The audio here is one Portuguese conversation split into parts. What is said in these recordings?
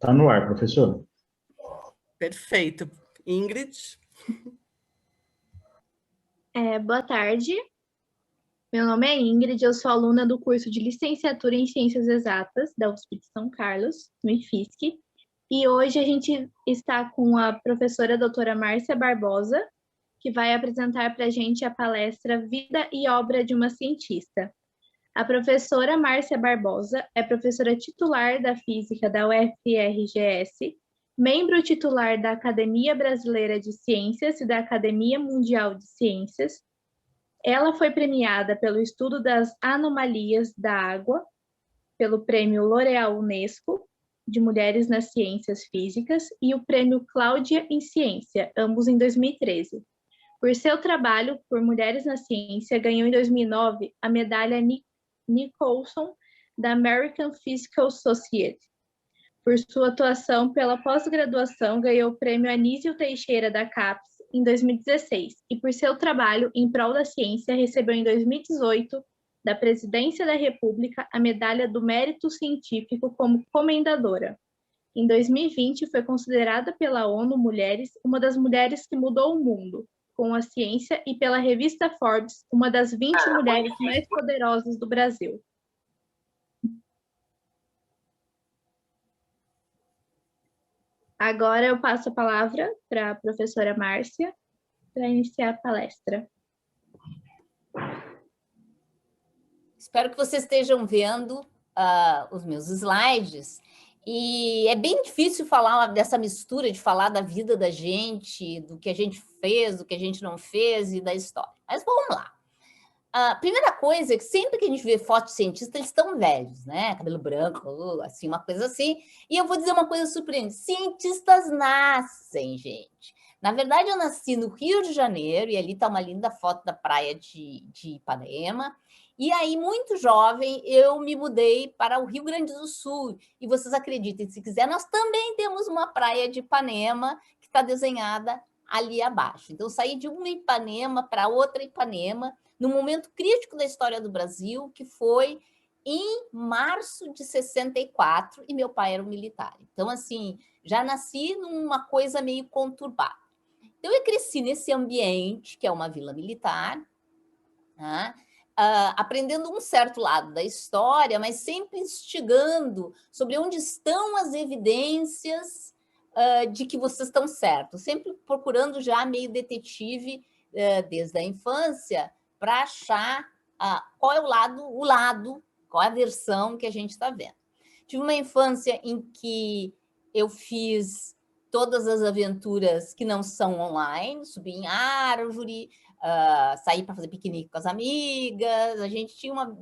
Está no ar, professor. Perfeito. Ingrid? Boa tarde. Meu nome é Ingrid, eu sou aluna do curso de Licenciatura em Ciências Exatas da USP de São Carlos, no IFISC. E hoje a gente está com a professora doutora Márcia Barbosa, que vai apresentar para a gente a palestra Vida e Obra de uma Cientista. A professora Márcia Barbosa é professora titular da Física da UFRGS, membro titular da Academia Brasileira de Ciências e da Academia Mundial de Ciências. Ela foi premiada pelo estudo das anomalias da água, pelo Prêmio L'Oréal Unesco de Mulheres nas Ciências Físicas e o Prêmio Cláudia em Ciência, ambos em 2013. Por seu trabalho por Mulheres na Ciência, ganhou em 2009 a medalha Nicholson da American Physical Society. Por sua atuação pela pós-graduação, ganhou o Prêmio Anísio Teixeira da CAPES em 2016 e por seu trabalho em prol da ciência recebeu em 2018 da Presidência da República a Medalha do Mérito Científico como comendadora. Em 2020 foi considerada pela ONU Mulheres uma das mulheres que mudou o mundo com a ciência e pela revista Forbes uma das 20 mulheres mais poderosas do Brasil. Agora eu passo a palavra para a professora Márcia para iniciar a palestra. Espero que vocês estejam vendo os meus slides. E é bem difícil falar dessa mistura de falar da vida da gente, do que a gente fez, do que a gente não fez e da história. Mas vamos lá. A primeira coisa é que sempre que a gente vê fotos de cientistas, eles estão velhos, né? Cabelo branco, assim, uma coisa assim. E eu vou dizer uma coisa surpreendente. Cientistas nascem, gente. Na verdade, eu nasci no Rio de Janeiro, e ali está uma linda foto da praia de Ipanema. E aí, muito jovem, eu me mudei para o Rio Grande do Sul. E vocês acreditem, se quiser, nós também temos uma praia de Ipanema que está desenhada ali abaixo. Então, eu saí de uma Ipanema para outra Ipanema, no momento crítico da história do Brasil, que foi em março de 64, e meu pai era um militar. Então, assim, já nasci numa coisa meio conturbada. Então, eu cresci nesse ambiente, que é uma vila militar, né? Aprendendo um certo lado da história, mas sempre instigando sobre onde estão as evidências de que vocês estão certos, sempre procurando já meio detetive desde a infância para achar qual é o lado, qual é a versão que a gente está vendo. Tive uma infância em que eu fiz todas as aventuras que não são online, subi em árvore, saí para fazer piquenique com as amigas, a gente tinha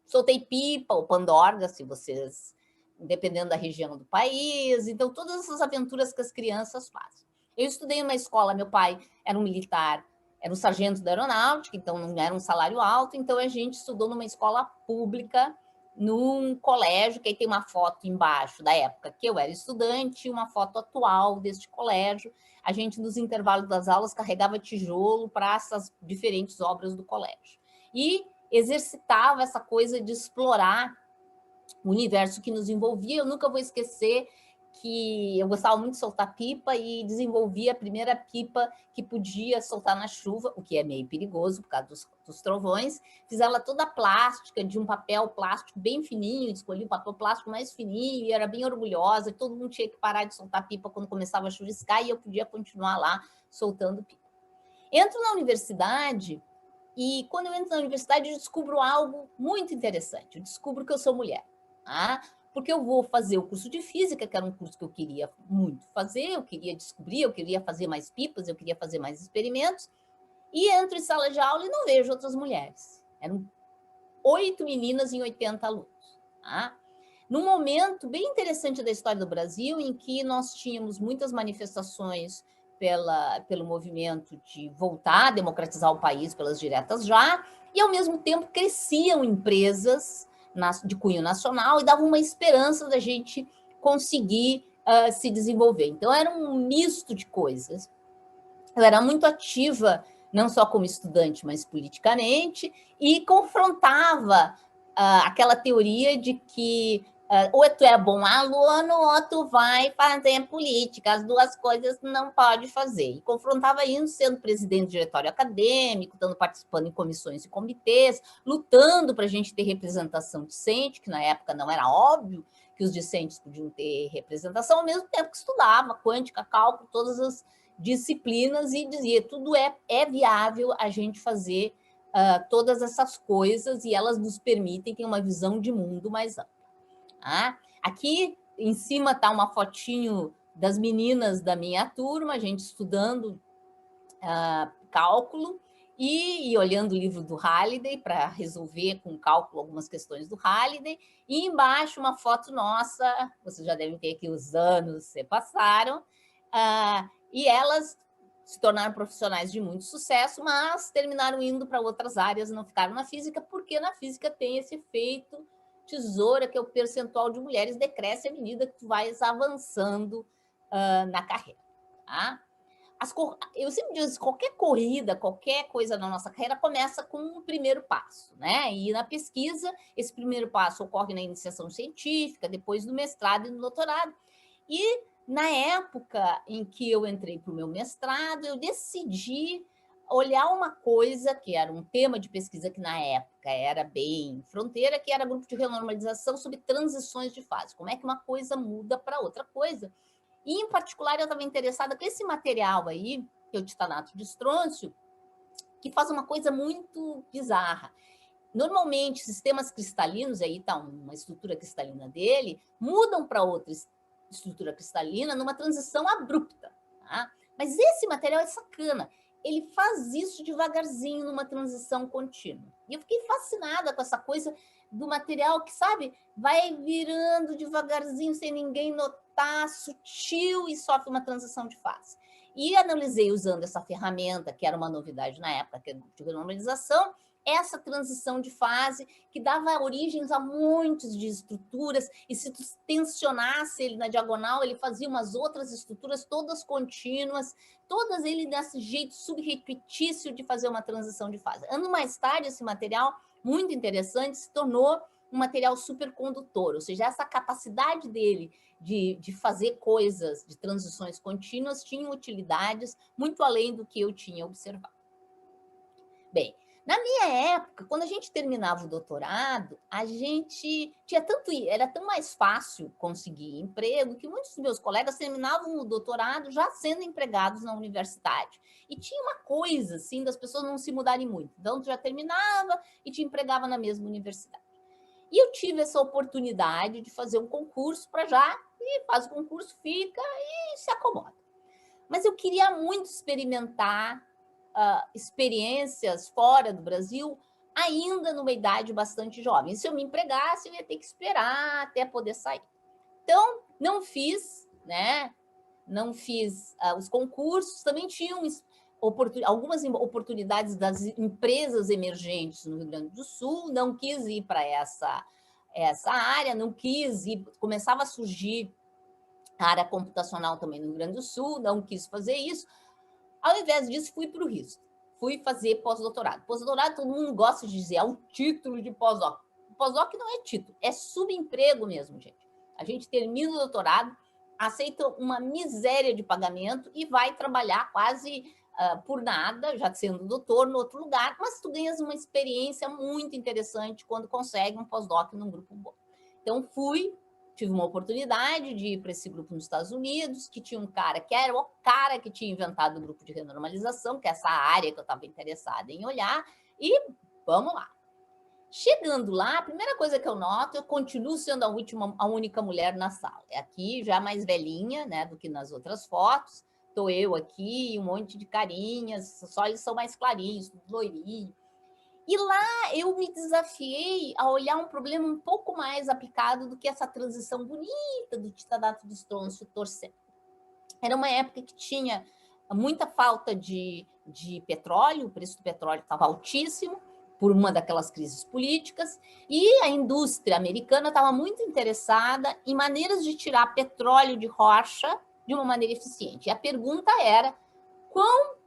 soltei pipa ou pandorga, se vocês, dependendo da região do país, então todas essas aventuras que as crianças fazem. Eu estudei em uma escola, meu pai era um militar, era um sargento da aeronáutica, então não era um salário alto, então a gente estudou numa escola pública, num colégio, que aí tem uma foto embaixo da época que eu era estudante, uma foto atual deste colégio. A gente, nos intervalos das aulas, carregava tijolo para essas diferentes obras do colégio. E exercitava essa coisa de explorar o universo que nos envolvia. Eu nunca vou esquecer que eu gostava muito de soltar pipa e desenvolvi a primeira pipa que podia soltar na chuva, o que é meio perigoso por causa dos trovões. Fiz ela toda plástica, de um papel plástico bem fininho, escolhi o papel plástico mais fininho e era bem orgulhosa. Todo mundo tinha que parar de soltar pipa quando começava a chuviscar e eu podia continuar lá soltando pipa. Entro na universidade e quando eu entro na universidade eu descubro algo muito interessante. Eu descubro que eu sou mulher. Porque eu vou fazer o curso de física, que era um curso que eu queria muito fazer, eu queria descobrir, eu queria fazer mais pipas, eu queria fazer mais experimentos, e entro em sala de aula e não vejo outras mulheres. Eram 8 meninas em 80 alunos. Num momento bem interessante da história do Brasil, em que nós tínhamos muitas manifestações pelo movimento de voltar a democratizar o país pelas diretas já, e ao mesmo tempo cresciam empresas de cunho nacional e dava uma esperança da gente conseguir se desenvolver. Então, era um misto de coisas. Eu era muito ativa, não só como estudante, mas politicamente, e confrontava aquela teoria de que ou tu é bom aluno ou tu vai fazer política, as duas coisas não pode fazer. E confrontava isso sendo presidente do diretório acadêmico, participando em comissões e comitês, lutando para a gente ter representação discente, que na época não era óbvio que os discentes podiam ter representação, ao mesmo tempo que estudava quântica, cálculo, todas as disciplinas, e dizia, tudo é viável a gente fazer todas essas coisas, e elas nos permitem ter uma visão de mundo mais ampla. Aqui em cima está uma fotinho das meninas da minha turma, a gente estudando cálculo e olhando o livro do Halliday para resolver com cálculo algumas questões do Halliday, e embaixo uma foto nossa, vocês já devem ter aqui os anos se passaram, e elas se tornaram profissionais de muito sucesso, mas terminaram indo para outras áreas, não ficaram na física, porque na física tem esse efeito tesoura, que é o percentual de mulheres decresce à medida que tu vais avançando na carreira. Tá? Eu sempre digo, qualquer corrida, qualquer coisa na nossa carreira começa com um primeiro passo, né? E na pesquisa, esse primeiro passo ocorre na iniciação científica, depois no mestrado e no doutorado. E na época em que eu entrei para o meu mestrado, eu decidi olhar uma coisa que era um tema de pesquisa que na época era bem fronteira, que era grupo de renormalização sobre transições de fase. Como é que uma coisa muda para outra coisa? E, em particular, eu estava interessada com esse material aí, que é o titanato de estrôncio, que faz uma coisa muito bizarra. Normalmente, sistemas cristalinos, aí está uma estrutura cristalina dele, mudam para outra estrutura cristalina numa transição abrupta. Tá? Mas esse material é sacana. Ele faz isso devagarzinho numa transição contínua. E eu fiquei fascinada com essa coisa do material que, sabe, vai virando devagarzinho, sem ninguém notar, sutil, e sofre uma transição de fase. E analisei usando essa ferramenta, que era uma novidade na época, que é de renormalização, essa transição de fase que dava origens a muitas de estruturas, e se tu tensionasse ele na diagonal, ele fazia umas outras estruturas todas contínuas, todas ele desse jeito subrepetício de fazer uma transição de fase. Ano mais tarde, esse material, muito interessante, se tornou um material supercondutor, ou seja, essa capacidade dele de fazer coisas, de transições contínuas, tinha utilidades muito além do que eu tinha observado. Bem, na minha época, quando a gente terminava o doutorado, a gente tinha era tão mais fácil conseguir emprego que muitos dos meus colegas terminavam o doutorado já sendo empregados na universidade. E tinha uma coisa, assim, das pessoas não se mudarem muito. Então, tu já terminava e te empregava na mesma universidade. E eu tive essa oportunidade de fazer um concurso para já, e faz o concurso, fica e se acomoda. Mas eu queria muito experimentar experiências fora do Brasil, ainda numa idade bastante jovem. Se eu me empregasse, eu ia ter que esperar até poder sair. Então, não fiz, né? Não fiz os concursos, também tinham algumas oportunidades das empresas emergentes no Rio Grande do Sul, não quis ir para essa área, não quis ir, começava a surgir a área computacional também no Rio Grande do Sul, não quis fazer isso. Ao invés disso, fui para o risco. Fui fazer pós-doutorado. Pós-doutorado, todo mundo gosta de dizer, é o título de pós-doc. Pós-doc não é título, é subemprego mesmo, gente. A gente termina o doutorado, aceita uma miséria de pagamento e vai trabalhar quase por nada, já sendo doutor, no outro lugar, mas tu ganhas uma experiência muito interessante quando consegue um pós-doc num grupo bom. Então, tive uma oportunidade de ir para esse grupo nos Estados Unidos, que tinha um cara que era o cara que tinha inventado o grupo de renormalização, que é essa área que eu estava interessada em olhar, e vamos lá. Chegando lá, a primeira coisa que eu noto, eu continuo sendo a única mulher na sala. É aqui, já mais velhinha, né, do que nas outras fotos. Estou eu aqui, um monte de carinhas, só eles são mais clarinhos, loirinho. E lá eu me desafiei a olhar um problema um pouco mais aplicado do que essa transição bonita do titanato de estrôncio torcendo. Era uma época que tinha muita falta de petróleo, o preço do petróleo estava altíssimo, por uma daquelas crises políticas, e a indústria americana estava muito interessada em maneiras de tirar petróleo de rocha de uma maneira eficiente. E a pergunta era, quão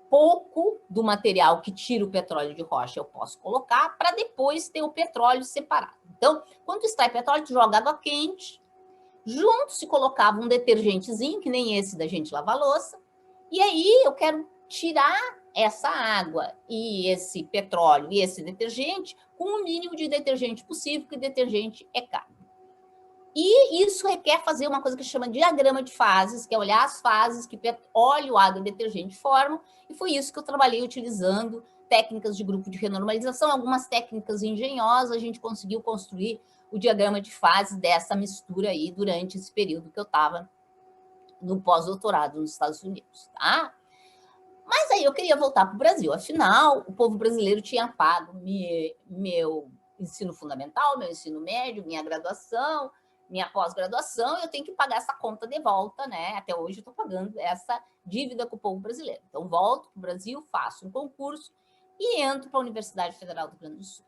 pouco do material que tira o petróleo de rocha eu posso colocar para depois ter o petróleo separado. Então, quando tu extrai petróleo, tu joga água quente, junto se colocava um detergentezinho, que nem esse da gente lavar louça, e aí eu quero tirar essa água e esse petróleo e esse detergente com o mínimo de detergente possível, porque detergente é caro. E isso requer fazer uma coisa que chama diagrama de fases, que é olhar as fases que óleo, água e detergente formam, e foi isso que eu trabalhei utilizando técnicas de grupo de renormalização, algumas técnicas engenhosas, a gente conseguiu construir o diagrama de fases dessa mistura aí durante esse período que eu estava no pós-doutorado nos Estados Unidos, tá? Mas aí eu queria voltar para o Brasil, afinal, o povo brasileiro tinha pago meu ensino fundamental, meu ensino médio, minha graduação, minha pós-graduação, eu tenho que pagar essa conta de volta, né? Até hoje eu estou pagando essa dívida com o povo brasileiro. Então, volto para o Brasil, faço um concurso e entro para a Universidade Federal do Rio Grande do Sul.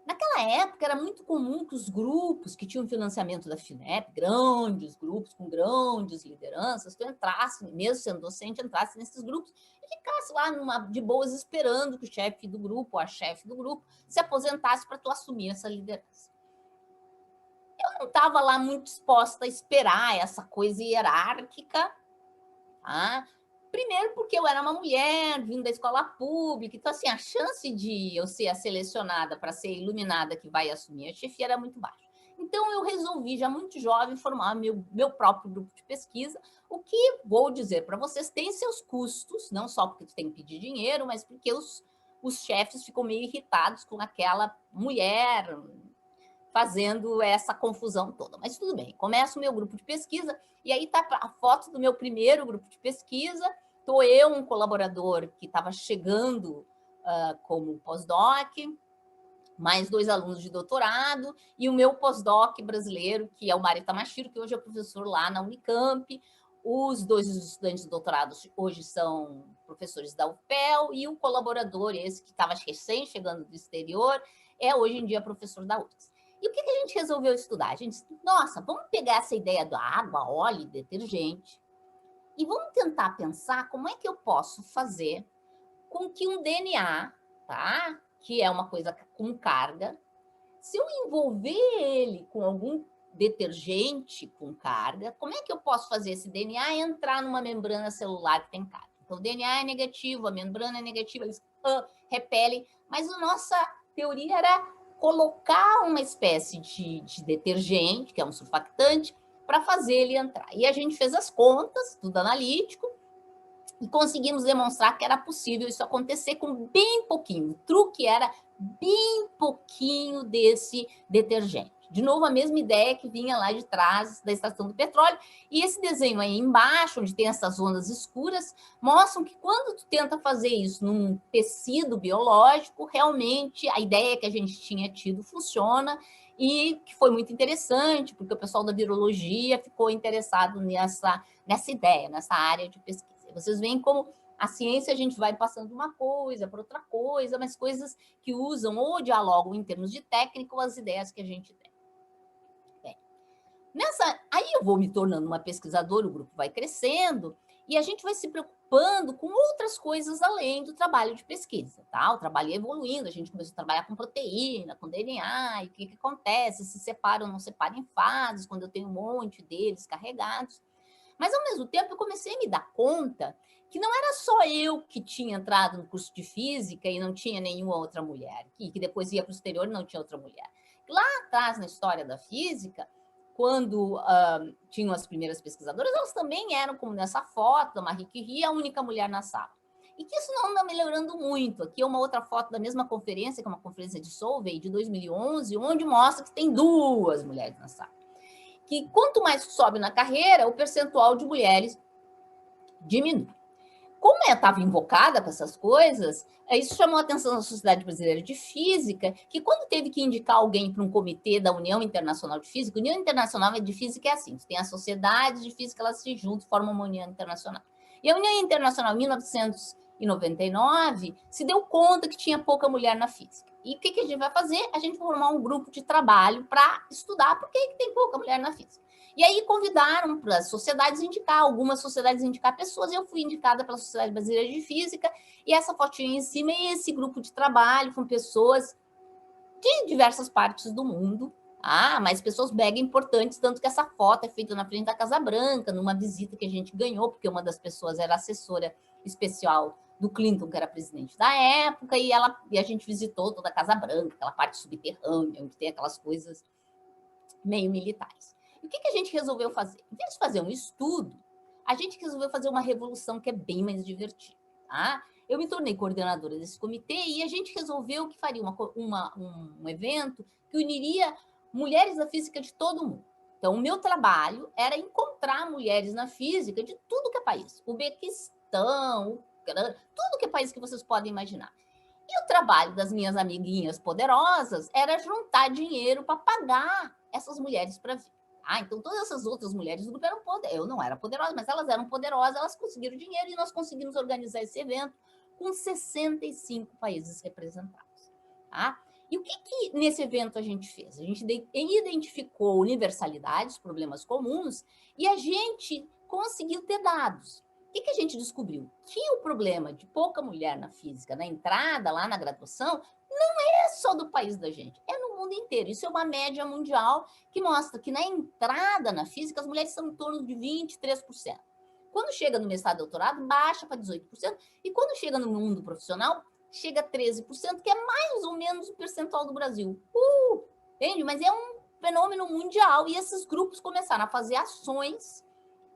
Naquela época, era muito comum que os grupos que tinham financiamento da FINEP, grandes grupos com grandes lideranças, tu entrasse, mesmo sendo docente, entrasse nesses grupos e ficasse lá de boas esperando que o chefe do grupo, ou a chefe do grupo, se aposentasse para tu assumir essa liderança. Eu não estava lá muito disposta a esperar essa coisa hierárquica, tá? Primeiro porque eu era uma mulher, vindo da escola pública, então assim, a chance de eu ser a selecionada para ser iluminada que vai assumir a chefia era muito baixa. Então eu resolvi, já muito jovem, formar meu próprio grupo de pesquisa, o que, vou dizer para vocês, tem seus custos, não só porque tu tem que pedir dinheiro, mas porque os chefes ficam meio irritados com aquela mulher fazendo essa confusão toda. Mas tudo bem, começo o meu grupo de pesquisa, e aí está a foto do meu primeiro grupo de pesquisa. Estou eu, um colaborador que estava chegando como pós-doc, mais 2 alunos de doutorado, e o meu pós-doc brasileiro, que é o Mário Tamashiro, que hoje é professor lá na Unicamp. Os 2 estudantes de doutorado hoje são professores da UFPEL, e o colaborador, esse que estava recém chegando do exterior, é hoje em dia professor da UFRGS. E o que a gente resolveu estudar? A gente disse, nossa, vamos pegar essa ideia da água, óleo e detergente e vamos tentar pensar como é que eu posso fazer com que um DNA, tá? Que é uma coisa com carga, se eu envolver ele com algum detergente com carga, como é que eu posso fazer esse DNA entrar numa membrana celular que tem carga? Então, o DNA é negativo, a membrana é negativa, eles repelem, mas a nossa teoria era colocar uma espécie de detergente, que é um surfactante, para fazer ele entrar. E a gente fez as contas, tudo analítico, e conseguimos demonstrar que era possível isso acontecer com bem pouquinho. O truque era bem pouquinho desse detergente. De novo, a mesma ideia que vinha lá de trás da estação do petróleo. E esse desenho aí embaixo, onde tem essas zonas escuras, mostram que quando tu tenta fazer isso num tecido biológico, realmente a ideia que a gente tinha tido funciona, e que foi muito interessante, porque o pessoal da virologia ficou interessado nessa ideia, nessa área de pesquisa. Vocês veem como a ciência a gente vai passando uma coisa para outra coisa, mas coisas que usam ou dialogam em termos de técnica ou as ideias que a gente tem. Bem, aí eu vou me tornando uma pesquisadora, o grupo vai crescendo e a gente vai se preocupando com outras coisas além do trabalho de pesquisa, tá? O trabalho ia evoluindo, a gente começou a trabalhar com proteína, com DNA, e o que acontece, se separa ou não separa em fases, quando eu tenho um monte deles carregados. Mas, ao mesmo tempo, eu comecei a me dar conta que não era só eu que tinha entrado no curso de física e não tinha nenhuma outra mulher, que depois ia para o exterior e não tinha outra mulher. Lá atrás, na história da física, quando tinham as primeiras pesquisadoras, elas também eram, como nessa foto da Marie Curie, a única mulher na sala. E que isso não anda melhorando muito. Aqui é uma outra foto da mesma conferência, que é uma conferência de Solvay, de 2011, onde mostra que tem 2 mulheres na sala. Que quanto mais sobe na carreira, o percentual de mulheres diminui. Como eu estava invocada com essas coisas, isso chamou a atenção da Sociedade Brasileira de Física, que quando teve que indicar alguém para um comitê da União Internacional de Física, a União Internacional de Física é assim, tem as sociedades de física, elas se juntam e formam uma União Internacional. E a União Internacional, em 1999, se deu conta que tinha pouca mulher na física. E o que a gente vai fazer? A gente vai formar um grupo de trabalho para estudar por que tem pouca mulher na física. E aí convidaram para as sociedades indicar, algumas sociedades indicar pessoas, e eu fui indicada pela Sociedade Brasileira de Física, e essa fotinha em cima é esse grupo de trabalho com pessoas de diversas partes do mundo, Mas pessoas mega importantes, tanto que essa foto é feita na frente da Casa Branca, numa visita que a gente ganhou, porque uma das pessoas era assessora especial do Clinton, que era presidente da época, e a gente visitou toda a Casa Branca, aquela parte subterrânea, onde tem aquelas coisas meio militares. E o que a gente resolveu fazer? Em vez de fazer um estudo, a gente resolveu fazer uma revolução que é bem mais divertida. Tá? Eu me tornei coordenadora desse comitê e a gente resolveu que faria um evento que uniria mulheres da física de todo o mundo. Então, o meu trabalho era encontrar mulheres na física de tudo que é país. Uzbequistão, Ucrânia, tudo que é país que vocês podem imaginar. E o trabalho das minhas amiguinhas poderosas era juntar dinheiro para pagar essas mulheres para vir. Então, todas essas outras mulheres do grupo eram poderosas. Eu não era poderosa, mas elas eram poderosas, elas conseguiram dinheiro e nós conseguimos organizar esse evento com 65 países representados. Tá? E o que nesse evento a gente fez? A gente identificou universalidades, problemas comuns, e a gente conseguiu ter dados. O que a gente descobriu? Que o problema de pouca mulher na física, na entrada, lá na graduação, não é só do país da gente, é no mundo inteiro. Isso é uma média mundial que mostra que na entrada na física as mulheres são em torno de 23%. Quando chega no mestrado e doutorado, baixa para 18%, e quando chega no mundo profissional, chega a 13%, que é mais ou menos o percentual do Brasil. Entende? Mas é um fenômeno mundial, e esses grupos começaram a fazer ações,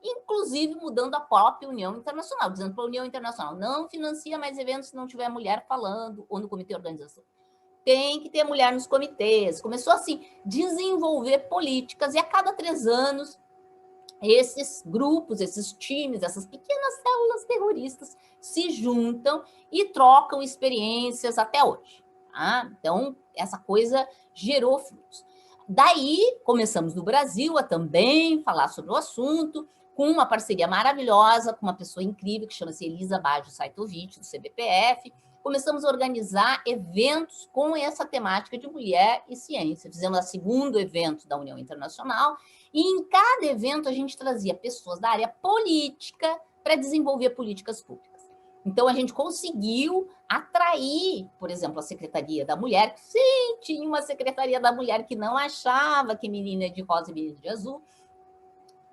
inclusive mudando a própria União Internacional, dizendo para a União Internacional, não financia mais eventos se não tiver mulher falando, ou no comitê de organização. Tem que ter mulher nos comitês. Começou assim, desenvolver políticas, e a cada 3 anos, esses grupos, esses times, essas pequenas células terroristas se juntam e trocam experiências até hoje. Tá? Então, essa coisa gerou frutos. Daí, começamos no Brasil a também falar sobre o assunto, com uma parceria maravilhosa, com uma pessoa incrível, que chama-se Elisa Baggio Saitovic, do CBPF. Começamos a organizar eventos com essa temática de mulher e ciência. Fizemos o 2º evento da União Internacional, e em cada evento a gente trazia pessoas da área política para desenvolver políticas públicas. Então, a gente conseguiu atrair, por exemplo, a Secretaria da Mulher, que sim, tinha uma Secretaria da Mulher que não achava que menina é de rosa e menina de azul,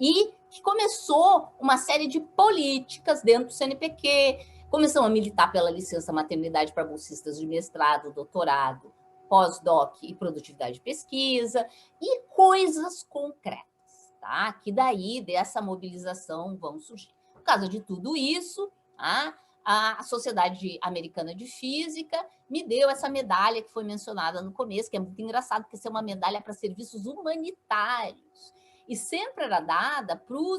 e que começou uma série de políticas dentro do CNPq, começamos a militar pela licença maternidade para bolsistas de mestrado, doutorado, pós-doc e produtividade de pesquisa, e coisas concretas, tá? Que daí, dessa mobilização, vão surgir. Por causa de tudo isso, a Sociedade Americana de Física me deu essa medalha que foi mencionada no começo, que é muito engraçado, porque essa é uma medalha para serviços humanitários. E sempre era dada para o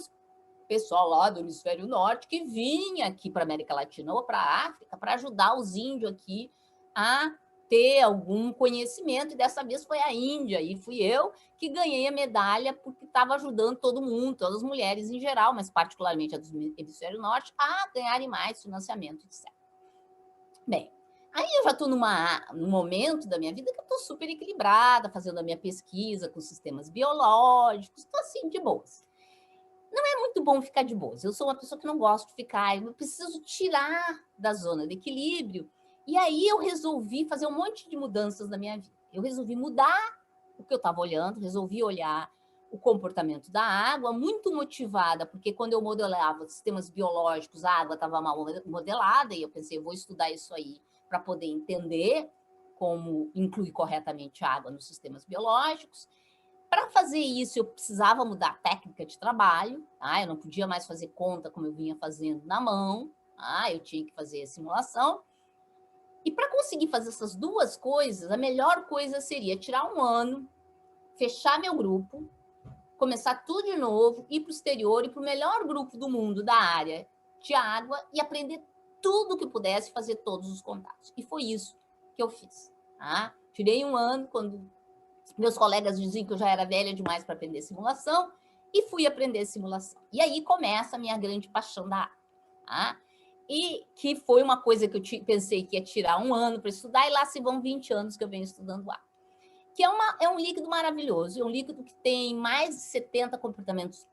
pessoal lá do Hemisfério Norte que vinha aqui para a América Latina ou para a África para ajudar os índios aqui a ter algum conhecimento, e dessa vez foi a Índia, e fui eu que ganhei a medalha porque estava ajudando todo mundo, todas as mulheres em geral, mas particularmente a do Hemisfério Norte, a ganharem mais financiamento, etc. Bem, aí eu já estou num momento da minha vida que eu estou super equilibrada, fazendo a minha pesquisa com sistemas biológicos, estou assim, de boas. Não é muito bom ficar de boas. Eu sou uma pessoa que não gosto de ficar, eu preciso tirar da zona de equilíbrio. E aí eu resolvi fazer um monte de mudanças na minha vida. Eu resolvi mudar o que eu estava olhando, resolvi olhar o comportamento da água, muito motivada, porque quando eu modelava sistemas biológicos, a água estava mal modelada, e eu pensei, eu vou estudar isso aí para poder entender como incluir corretamente a água nos sistemas biológicos. Para fazer isso, eu precisava mudar a técnica de trabalho, tá? Eu não podia mais fazer conta como eu vinha fazendo na mão, tá? Eu tinha que fazer a simulação. E para conseguir fazer essas duas coisas, a melhor coisa seria tirar um ano, fechar meu grupo, começar tudo de novo, ir para o exterior, ir para o melhor grupo do mundo da área de água e aprender tudo que pudesse, fazer todos os contatos. E foi isso que eu fiz. Tá? Tirei um ano, quando meus colegas diziam que eu já era velha demais para aprender simulação, e fui aprender simulação. E aí começa a minha grande paixão da água. Tá? E que foi uma coisa que eu pensei que ia tirar um ano para estudar, e lá se vão 20 anos que eu venho estudando água. Que é um líquido maravilhoso, é um líquido que tem mais de 70 comportamentos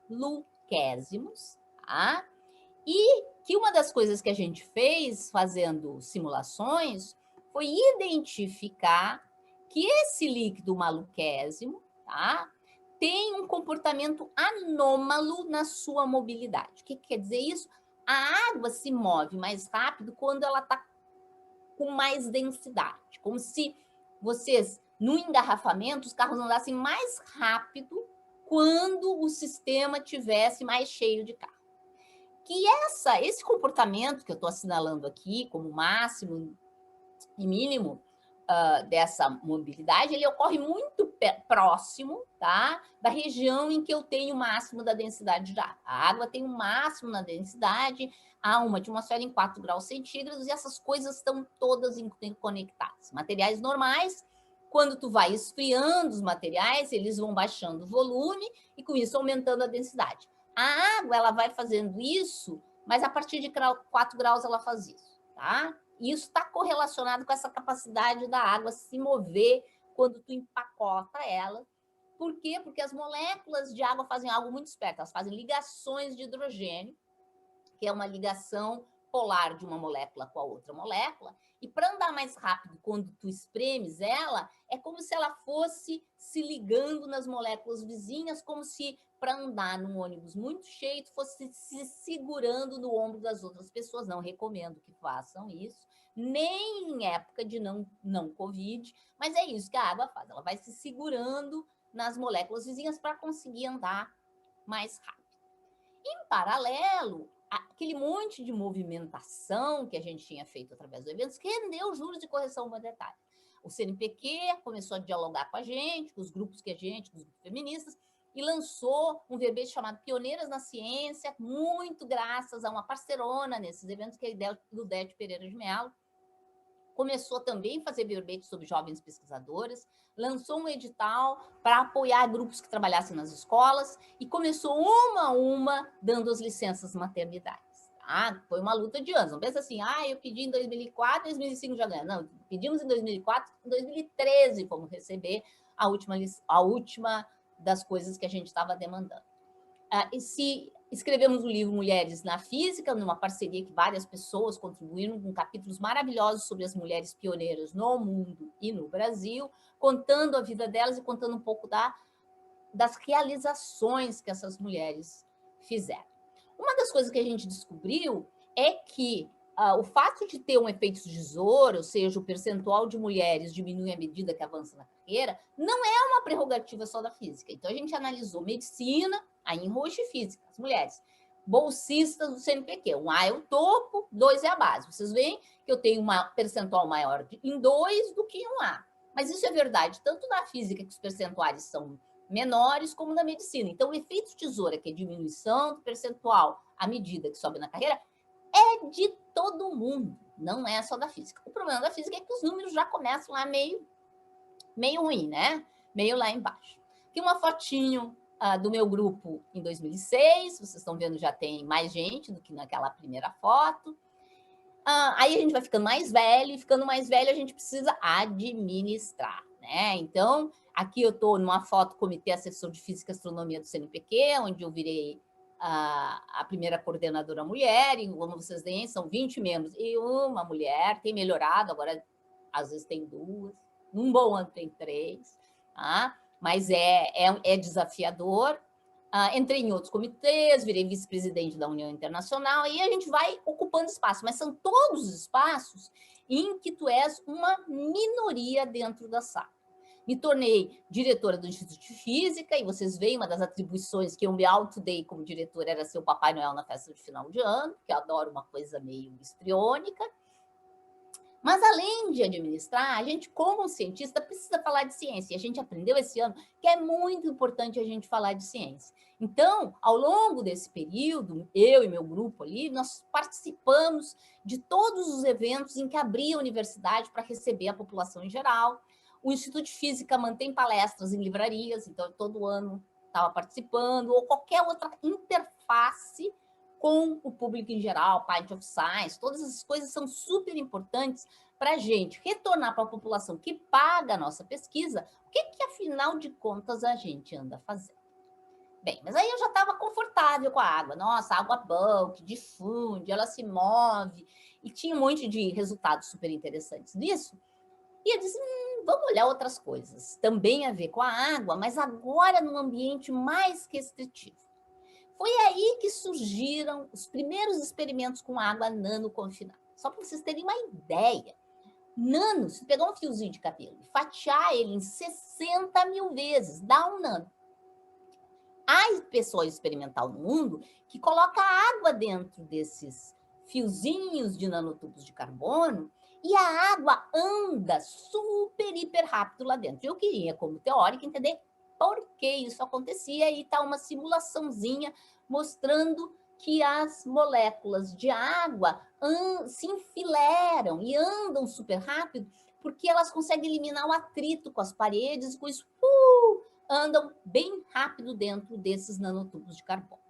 maluquésimos, tá? E que uma das coisas que a gente fez fazendo simulações foi identificar que esse líquido maluquésimo, tá, tem um comportamento anômalo na sua mobilidade. O que quer dizer isso? A água se move mais rápido quando ela está com mais densidade, como se vocês, no engarrafamento, os carros andassem mais rápido quando o sistema tivesse mais cheio de carro. Que esse comportamento que eu estou assinalando aqui como máximo e mínimo dessa mobilidade, ele ocorre muito próximo, tá, da região em que eu tenho o máximo da densidade de água. A água tem o máximo na densidade, há uma atmosfera em 4 graus centígrados, e essas coisas estão todas interconectadas. Materiais normais, quando tu vai esfriando os materiais, eles vão baixando o volume e com isso aumentando a densidade. A água, ela vai fazendo isso, mas a partir de 4 graus ela faz isso, tá? E isso está correlacionado com essa capacidade da água se mover quando tu empacota ela. Por quê? Porque as moléculas de água fazem algo muito esperto. Elas fazem ligações de hidrogênio, que é uma ligação polar de uma molécula com a outra molécula. E para andar mais rápido, quando tu espremes ela, é como se ela fosse se ligando nas moléculas vizinhas, como se para andar num ônibus muito cheio, tu fosse se segurando no ombro das outras pessoas. Não recomendo que façam isso, nem em época de não Covid, mas é isso que a água faz. Ela vai se segurando nas moléculas vizinhas para conseguir andar mais rápido. Em paralelo, aquele monte de movimentação que a gente tinha feito através do evento rendeu juros de correção monetária. O CNPq começou a dialogar com a gente, com os grupos os grupos feministas, e lançou um verbete chamado Pioneiras na Ciência, muito graças a uma parceirona nesses eventos, que é a Ludete Pereira de Mello. Começou também a fazer verbete sobre jovens pesquisadoras, lançou um edital para apoiar grupos que trabalhassem nas escolas e começou uma a uma dando as licenças maternidades. Tá? Foi uma luta de anos. Não pensa assim, eu pedi em 2004, 2005 já ganhei. Não, pedimos em 2004, em 2013 fomos receber a última das coisas que a gente estava demandando. Escrevemos o livro Mulheres na Física, numa parceria que várias pessoas contribuíram, com capítulos maravilhosos sobre as mulheres pioneiras no mundo e no Brasil, contando a vida delas e contando um pouco das realizações que essas mulheres fizeram. Uma das coisas que a gente descobriu é que o fato de ter um efeito tesouro, ou seja, o percentual de mulheres diminui à medida que avança na carreira, não é uma prerrogativa só da física. Então, a gente analisou medicina, aí em roxo, e física, as mulheres. Bolsistas do CNPq, 1 é o topo, 2 é a base. Vocês veem que eu tenho um percentual maior em 2 do que em 1A. Mas isso é verdade tanto na física, que os percentuais são menores, como na medicina. Então, o efeito tesoura, que é diminuição do percentual à medida que sobe na carreira, é de todo mundo, não é só da física. O problema da física é que os números já começam lá meio ruim, né? Meio lá embaixo. Aqui uma fotinho do meu grupo em 2006, vocês estão vendo, já tem mais gente do que naquela primeira foto. Aí a gente vai ficando mais velho, e ficando mais velho a gente precisa administrar, né? Então, aqui eu estou numa foto Comitê Assessor de Física e Astronomia do CNPq, onde eu virei a primeira coordenadora mulher, e como vocês veem, são 20 membros e uma mulher, tem melhorado, agora às vezes tem 2, num bom ano tem 3, tá? Mas é desafiador. Entrei em outros comitês, virei vice-presidente da União Internacional, e a gente vai ocupando espaço, mas são todos os espaços em que tu és uma minoria dentro da sala. Me tornei diretora do Instituto de Física, e vocês veem, uma das atribuições que eu me auto-dei como diretora era ser o Papai Noel na festa de final de ano, que eu adoro uma coisa meio histriônica. Mas, além de administrar, a gente, como cientista, precisa falar de ciência. E a gente aprendeu esse ano que é muito importante a gente falar de ciência. Então, ao longo desse período, eu e meu grupo ali, nós participamos de todos os eventos em que abria a universidade para receber a população em geral. O Instituto de Física mantém palestras em livrarias, então todo ano estava participando, ou qualquer outra interface com o público em geral, Pint of Science, todas essas coisas são super importantes para a gente retornar para a população que paga a nossa pesquisa, o que, afinal de contas, a gente anda fazendo. Bem, mas aí eu já estava confortável com a água. Nossa, água bulk, difunde, ela se move, e tinha um monte de resultados super interessantes nisso. E eu disse, vamos olhar outras coisas, também a ver com a água, mas agora num ambiente mais restritivo. Foi aí que surgiram os primeiros experimentos com água nano-confinada. Só para vocês terem uma ideia, nano, se pegar um fiozinho de cabelo e fatiar ele em 60 mil vezes, dá um nano. Há pessoa experimental no mundo que coloca água dentro desses fiozinhos de nanotubos de carbono e a água anda super, hiper rápido lá dentro. Eu queria, como teórica, entender por que isso acontecia e está uma simulaçãozinha mostrando que as moléculas de água se enfileiram e andam super rápido porque elas conseguem eliminar o atrito com as paredes e com isso andam bem rápido dentro desses nanotubos de carbono.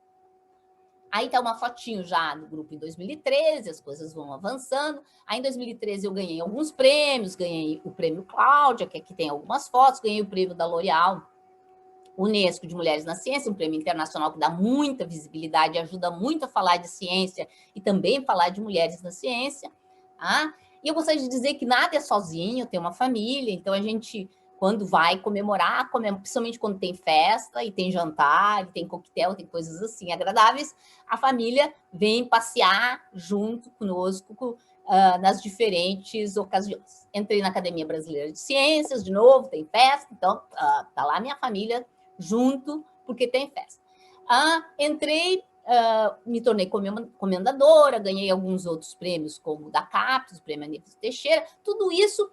Aí está uma fotinho já do grupo em 2013, as coisas vão avançando. Aí em 2013 eu ganhei alguns prêmios, ganhei o prêmio Cláudia, que aqui tem algumas fotos, ganhei o prêmio da L'Oréal, Unesco de Mulheres na Ciência, um prêmio internacional que dá muita visibilidade, ajuda muito a falar de ciência e também falar de mulheres na ciência. Tá? E eu gostaria de dizer que nada é sozinho, tem uma família, então a gente, quando vai comemorar, principalmente quando tem festa e tem jantar, e tem coquetel, tem coisas assim agradáveis, a família vem passear junto conosco nas diferentes ocasiões. Entrei na Academia Brasileira de Ciências, de novo, tem festa, então tá lá minha família junto, porque tem festa. Entrei, me tornei comendadora, ganhei alguns outros prêmios, como o da CAPES, o Prêmio Aníbal Teixeira, tudo isso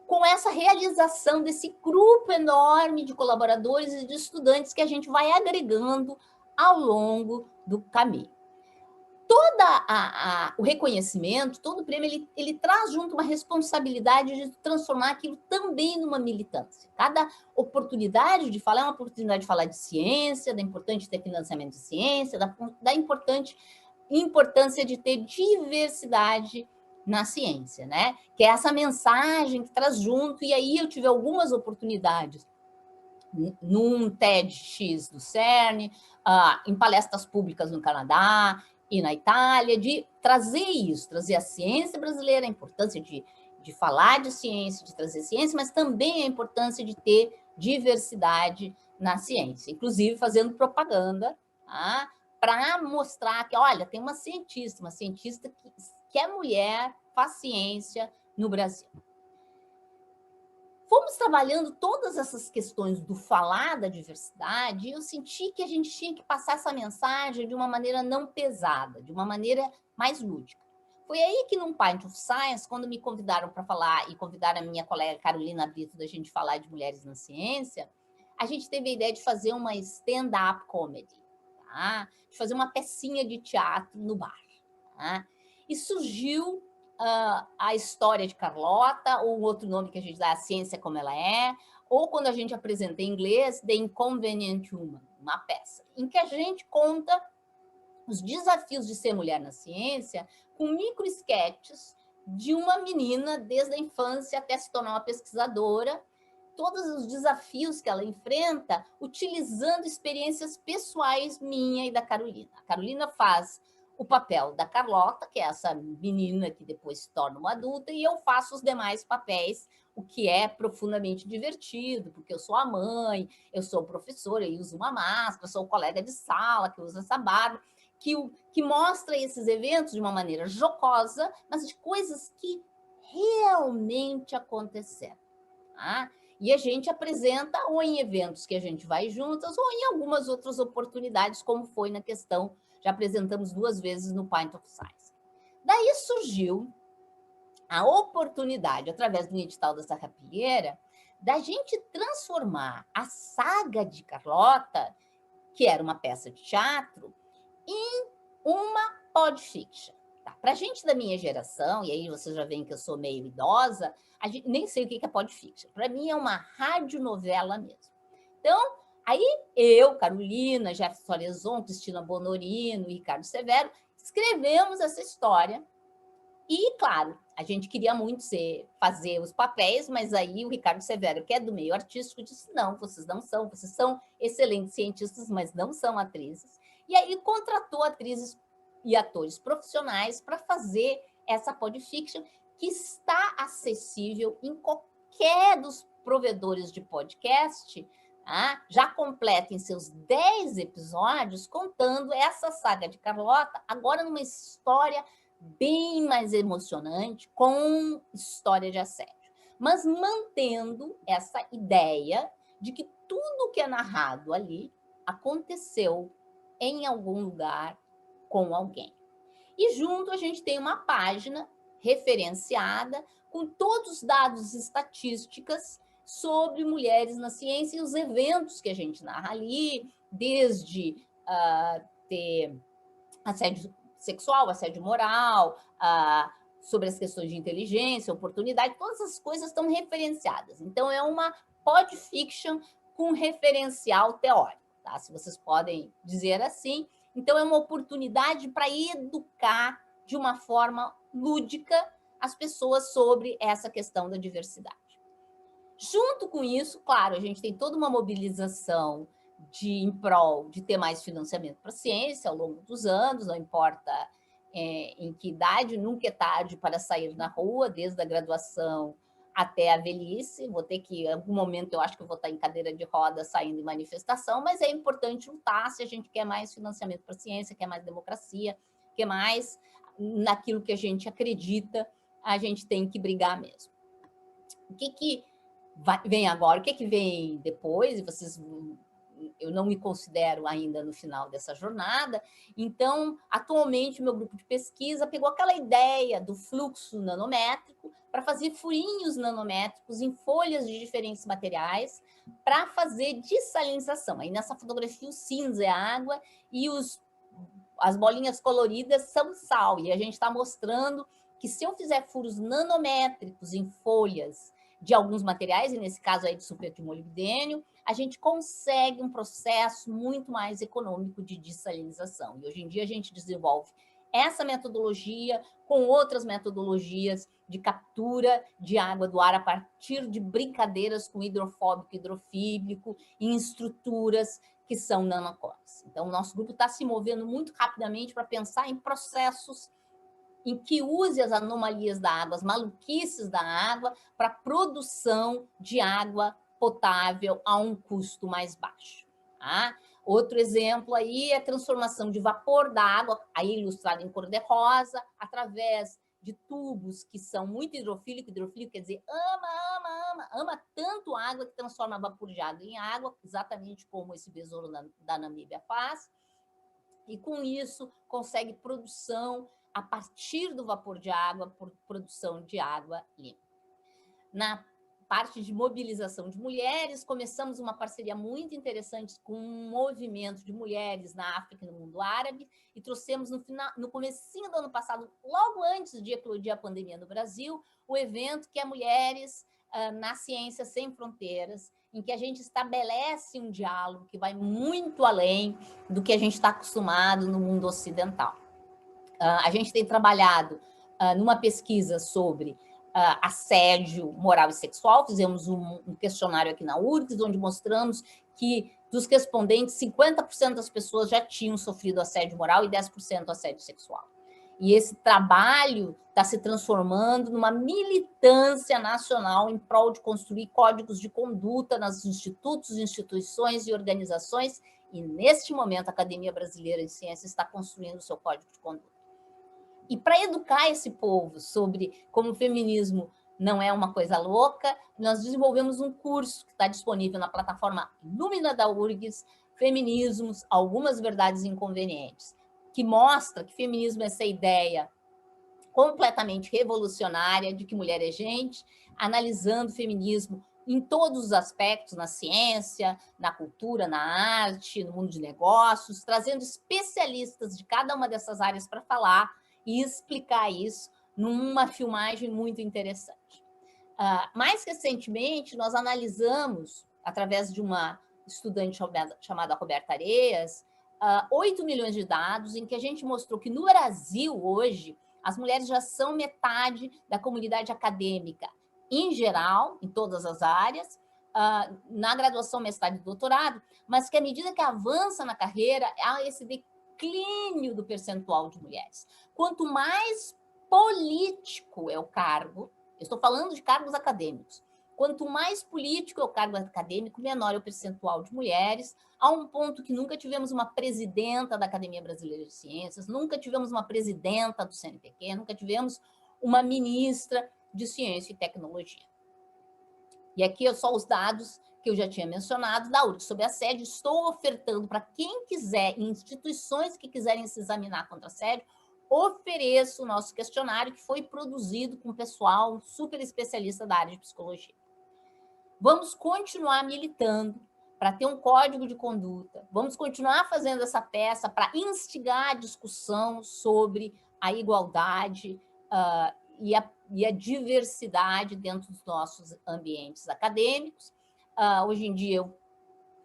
com essa realização desse grupo enorme de colaboradores e de estudantes que a gente vai agregando ao longo do caminho. Todo o reconhecimento, todo o prêmio, ele traz junto uma responsabilidade de transformar aquilo também numa militância. Cada oportunidade de falar é uma oportunidade de falar de ciência, da importância de ter financiamento de ciência, da importância de ter diversidade na ciência, né? Que é essa mensagem que traz junto, e aí eu tive algumas oportunidades num TEDx do CERN, em palestras públicas no Canadá e na Itália, de trazer isso, trazer a ciência brasileira, a importância de falar de ciência, de trazer ciência, mas também a importância de ter diversidade na ciência, inclusive fazendo propaganda, tá? Para mostrar que, olha, tem uma cientista que é mulher, faz ciência no Brasil. Fomos trabalhando todas essas questões do falar da diversidade e eu senti que a gente tinha que passar essa mensagem de uma maneira não pesada, de uma maneira mais lúdica. Foi aí que num Pint of Science, quando me convidaram para falar e convidaram a minha colega Carolina Brito da gente falar de mulheres na ciência, a gente teve a ideia de fazer uma stand-up comedy, tá? De fazer uma pecinha de teatro no bar. Tá? E surgiu a história de Carlota, ou outro nome que a gente dá, a ciência como ela é, ou quando a gente apresenta em inglês, The Inconvenient Woman, uma peça, em que a gente conta os desafios de ser mulher na ciência com micro-sketches de uma menina desde a infância até se tornar uma pesquisadora, todos os desafios que ela enfrenta utilizando experiências pessoais minha e da Carolina. A Carolina faz o papel da Carlota, que é essa menina que depois se torna uma adulta, e eu faço os demais papéis, o que é profundamente divertido, porque eu sou a mãe, eu sou professora, eu uso uma máscara, eu sou o colega de sala que usa essa barba, que mostra esses eventos de uma maneira jocosa, mas de coisas que realmente aconteceram. Tá? E a gente apresenta ou em eventos que a gente vai juntas, ou em algumas outras oportunidades, como foi na questão, já apresentamos 2 vezes no Pint of Science. Daí surgiu a oportunidade, através do edital da Sarrapilheira, da gente transformar a saga de Carlota, que era uma peça de teatro, em uma podfiction. Tá? Para a gente da minha geração, e aí vocês já veem que eu sou meio idosa, nem sei o que é podfiction. Para mim é uma radionovela mesmo. Então, aí eu, Carolina, Jefferson Arezon, Cristina Bonorino e Ricardo Severo escrevemos essa história e, claro, a gente queria muito fazer os papéis, mas aí o Ricardo Severo, que é do meio artístico, disse, não, vocês não são, vocês são excelentes cientistas, mas não são atrizes. E aí contratou atrizes e atores profissionais para fazer essa podfiction, que está acessível em qualquer qualquer dos provedores de podcast já completa em seus 10 episódios contando essa saga de Carlota, agora numa história bem mais emocionante, com história de assédio, mas mantendo essa ideia de que tudo que é narrado ali aconteceu em algum lugar com alguém. E junto a gente tem uma página referenciada com todos os dados estatísticas sobre mulheres na ciência e os eventos que a gente narra ali, desde ter assédio sexual, assédio moral, sobre as questões de inteligência, oportunidade, todas as coisas estão referenciadas. Então, é uma podfiction com referencial teórico, tá? Se vocês podem dizer assim. Então, é uma oportunidade para educar de uma forma lúdica as pessoas sobre essa questão da diversidade. Junto com isso, claro, a gente tem toda uma mobilização em prol de ter mais financiamento para a ciência ao longo dos anos, não importa em que idade, nunca é tarde para sair na rua, desde a graduação até a velhice. Vou ter que, em algum momento, eu acho que eu vou estar em cadeira de roda saindo em manifestação, mas é importante lutar se a gente quer mais financiamento para a ciência, quer mais democracia, quer mais naquilo que a gente acredita, a gente tem que brigar mesmo. O que vem agora, o que vem depois, e vocês, eu não me considero ainda no final dessa jornada. Então, atualmente, o meu grupo de pesquisa pegou aquela ideia do fluxo nanométrico para fazer furinhos nanométricos em folhas de diferentes materiais para fazer dessalinização. Aí, nessa fotografia, o cinza é água e as bolinhas coloridas são sal. E a gente está mostrando que se eu fizer furos nanométricos em folhas de alguns materiais, e nesse caso aí de sulfeto de molibdênio, a gente consegue um processo muito mais econômico de dessalinização. E hoje em dia a gente desenvolve essa metodologia com outras metodologias de captura de água do ar a partir de brincadeiras com hidrofóbico e hidrofílico em estruturas que são nanocores. Então, o nosso grupo está se movendo muito rapidamente para pensar em processos em que use as anomalias da água, as maluquices da água, para a produção de água potável a um custo mais baixo. Tá? Outro exemplo aí é a transformação de vapor da água, aí ilustrado em cor-de-rosa, através de tubos que são muito hidrofílicos. Hidrofílico quer dizer ama tanto a água que transforma vapor de água em água, exatamente como esse besouro da Namíbia faz. E com isso consegue produção a partir do vapor de água, por produção de água limpa. Na parte de mobilização de mulheres, começamos uma parceria muito interessante com um movimento de mulheres na África e no mundo árabe, e trouxemos no comecinho do ano passado, logo antes de eclodir a pandemia no Brasil, o evento que é Mulheres na Ciência Sem Fronteiras, em que a gente estabelece um diálogo que vai muito além do que a gente está acostumado no mundo ocidental. A gente tem trabalhado numa pesquisa sobre assédio moral e sexual, fizemos um questionário aqui na URGS, onde mostramos que dos respondentes, 50% das pessoas já tinham sofrido assédio moral e 10% assédio sexual. E esse trabalho está se transformando numa militância nacional em prol de construir códigos de conduta nos institutos, instituições e organizações, e neste momento a Academia Brasileira de Ciências está construindo o seu código de conduta. E para educar esse povo sobre como o feminismo não é uma coisa louca, nós desenvolvemos um curso que está disponível na plataforma Lumina da URGS, Feminismos, Algumas Verdades Inconvenientes, que mostra que feminismo é essa ideia completamente revolucionária de que mulher é gente, analisando o feminismo em todos os aspectos, na ciência, na cultura, na arte, no mundo de negócios, trazendo especialistas de cada uma dessas áreas para falar e explicar isso numa filmagem muito interessante. Mais recentemente, nós analisamos, através de uma estudante chamada Roberta Areias, 8 milhões de dados, em que a gente mostrou que no Brasil, hoje, as mulheres já são metade da comunidade acadêmica, em geral, em todas as áreas, na graduação, mestrado e doutorado, mas que à medida que avança na carreira, há esse declínio do percentual de mulheres. Quanto mais político é o cargo, eu estou falando de cargos acadêmicos, Quanto mais político é o cargo acadêmico, menor é o percentual de mulheres, a um ponto que nunca tivemos uma presidenta da Academia Brasileira de Ciências, nunca tivemos uma presidenta do CNPq, nunca tivemos uma ministra de Ciência e Tecnologia. E aqui é só os dados que eu já tinha mencionado da URGS sobre assédio. Estou ofertando para quem quiser, instituições que quiserem se examinar contra assédio, ofereço o nosso questionário, que foi produzido com pessoal super especialista da área de psicologia. Vamos continuar militando para ter um código de conduta, vamos continuar fazendo essa peça para instigar a discussão sobre a igualdade e a diversidade dentro dos nossos ambientes acadêmicos. Hoje em dia, eu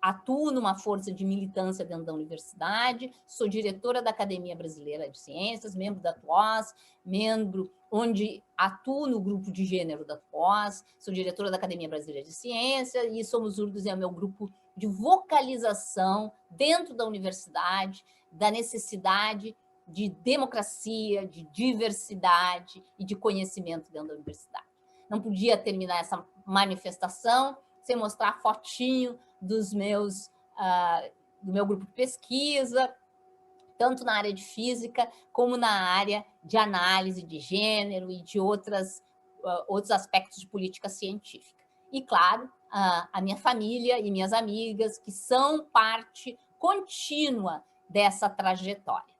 atuo numa força de militância dentro da universidade, sou diretora da Academia Brasileira de Ciências, membro da TUOS, membro onde atuo no grupo de gênero da TUOS, sou diretora da Academia Brasileira de Ciências, e Somos URGS é o meu grupo de vocalização dentro da universidade, da necessidade de democracia, de diversidade e de conhecimento dentro da universidade. Não podia terminar essa manifestação sem mostrar fotinho do meu grupo de pesquisa, tanto na área de física como na área de análise de gênero e de outros aspectos de política científica. E, claro, a minha família e minhas amigas, que são parte contínua dessa trajetória.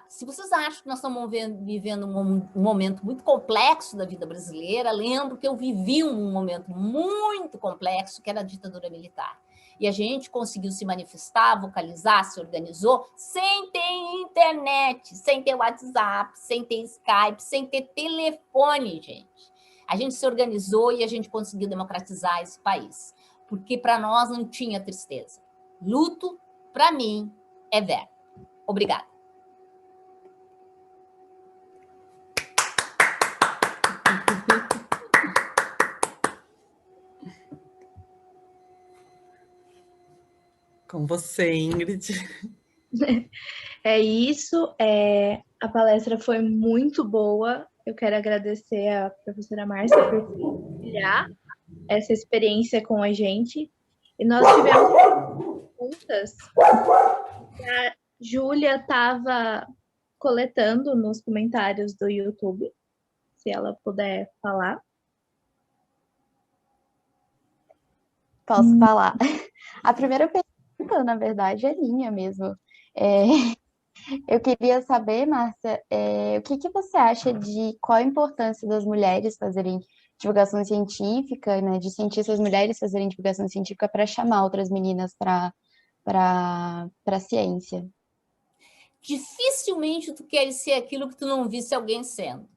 Se vocês acham que nós estamos vivendo um momento muito complexo da vida brasileira, lembro que eu vivi um momento muito complexo, que era a ditadura militar. E a gente conseguiu se manifestar, vocalizar, se organizou, sem ter internet, sem ter WhatsApp, sem ter Skype, sem ter telefone, gente. A gente se organizou e a gente conseguiu democratizar esse país. Porque para nós não tinha tristeza. Luto, para mim, é verbo. Obrigada. Com você, Ingrid. É isso. A palestra foi muito boa. Eu quero agradecer a professora Márcia por compartilhar essa experiência com a gente. E nós tivemos perguntas que a Júlia estava coletando nos comentários do YouTube, se ela puder falar. Posso falar. A primeira pergunta, na verdade, é minha mesmo. Eu queria saber, Márcia, o que você acha de qual a importância das mulheres fazerem divulgação científica, né, de cientistas mulheres fazerem divulgação científica para chamar outras meninas para a ciência? Dificilmente tu queres ser aquilo que tu não visse alguém sendo.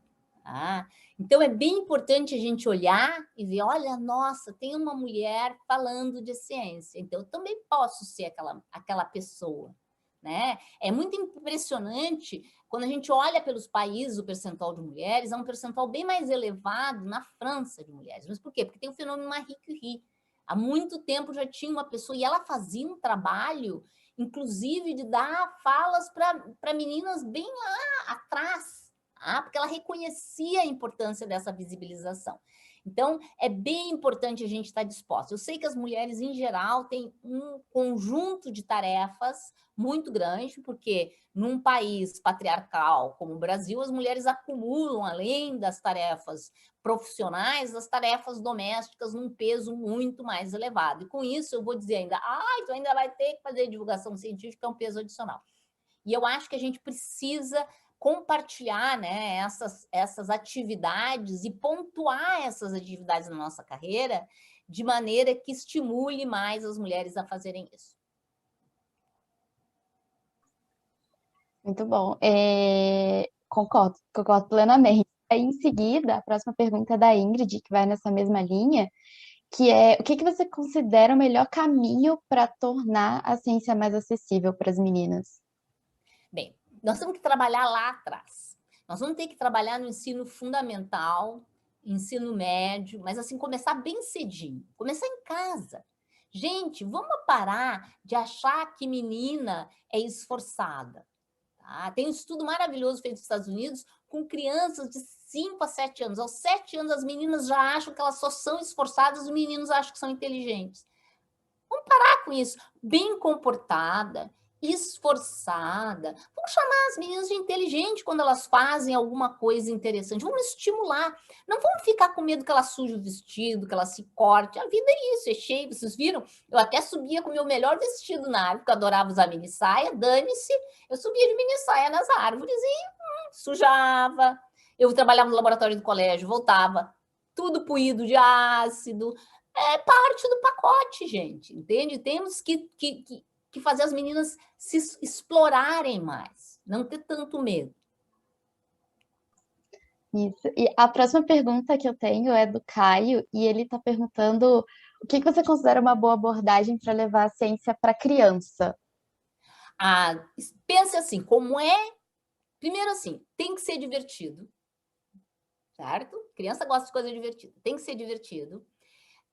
Então, é bem importante a gente olhar e ver, olha, nossa, tem uma mulher falando de ciência, então eu também posso ser aquela pessoa, né? É muito impressionante quando a gente olha pelos países o percentual de mulheres, é um percentual bem mais elevado na França de mulheres. Mas por quê? Porque tem o fenômeno Marie Curie. Há muito tempo já tinha uma pessoa, e ela fazia um trabalho, inclusive, de dar falas para meninas bem lá atrás, porque ela reconhecia a importância dessa visibilização. Então, é bem importante a gente estar disposta. Eu sei que as mulheres, em geral, têm um conjunto de tarefas muito grande, porque num país patriarcal como o Brasil, as mulheres acumulam, além das tarefas profissionais, as tarefas domésticas num peso muito mais elevado. E com isso, eu vou dizer ainda, tu ainda vai ter que fazer divulgação científica, é um peso adicional. E eu acho que a gente precisa compartilhar, né, essas atividades e pontuar essas atividades na nossa carreira de maneira que estimule mais as mulheres a fazerem isso. Muito bom. Concordo plenamente. Aí, em seguida, a próxima pergunta é da Ingrid, que vai nessa mesma linha, que é o que você considera o melhor caminho para tornar a ciência mais acessível para as meninas? Bem, nós temos que trabalhar lá atrás. Nós vamos ter que trabalhar no ensino fundamental, ensino médio, mas assim, começar bem cedinho, começar em casa. Gente, vamos parar de achar que menina é esforçada. Tem um estudo maravilhoso feito nos Estados Unidos com crianças de 5 a 7 anos. Aos 7 anos, as meninas já acham que elas só são esforçadas, os meninos acham que são inteligentes. Vamos parar com isso. Bem comportada, esforçada. Vamos chamar as meninas de inteligente quando elas fazem alguma coisa interessante. Vamos estimular. Não vamos ficar com medo que ela suje o vestido, que ela se corte. A vida é isso, é cheio. Vocês viram? Eu até subia com o meu melhor vestido na árvore, porque eu adorava usar mini saia. Dane-se. Eu subia de mini saia nas árvores e sujava. Eu trabalhava no laboratório do colégio, voltava. Tudo poído de ácido. É parte do pacote, gente, entende? Temos que fazer as meninas se explorarem mais, não ter tanto medo. Isso. E a próxima pergunta que eu tenho é do Caio, e ele está perguntando o que você considera uma boa abordagem para levar a ciência para criança? Pense assim, como é... Primeiro assim, tem que ser divertido, certo? Criança gosta de coisa divertida, tem que ser divertido.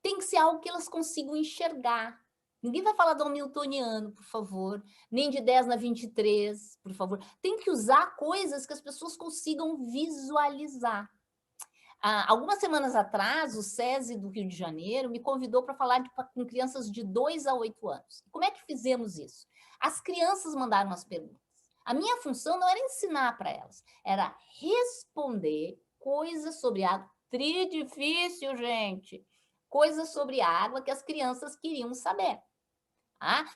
Tem que ser algo que elas consigam enxergar. Ninguém vai falar do Hamiltoniano, por favor, nem de 10 na 23, por favor. Tem que usar coisas que as pessoas consigam visualizar. Algumas semanas atrás, o SESI do Rio de Janeiro me convidou para falar com crianças de 2 a 8 anos. Como é que fizemos isso? As crianças mandaram as perguntas. A minha função não era ensinar para elas, era responder coisas sobre água. Difícil, gente. Coisas sobre água que as crianças queriam saber.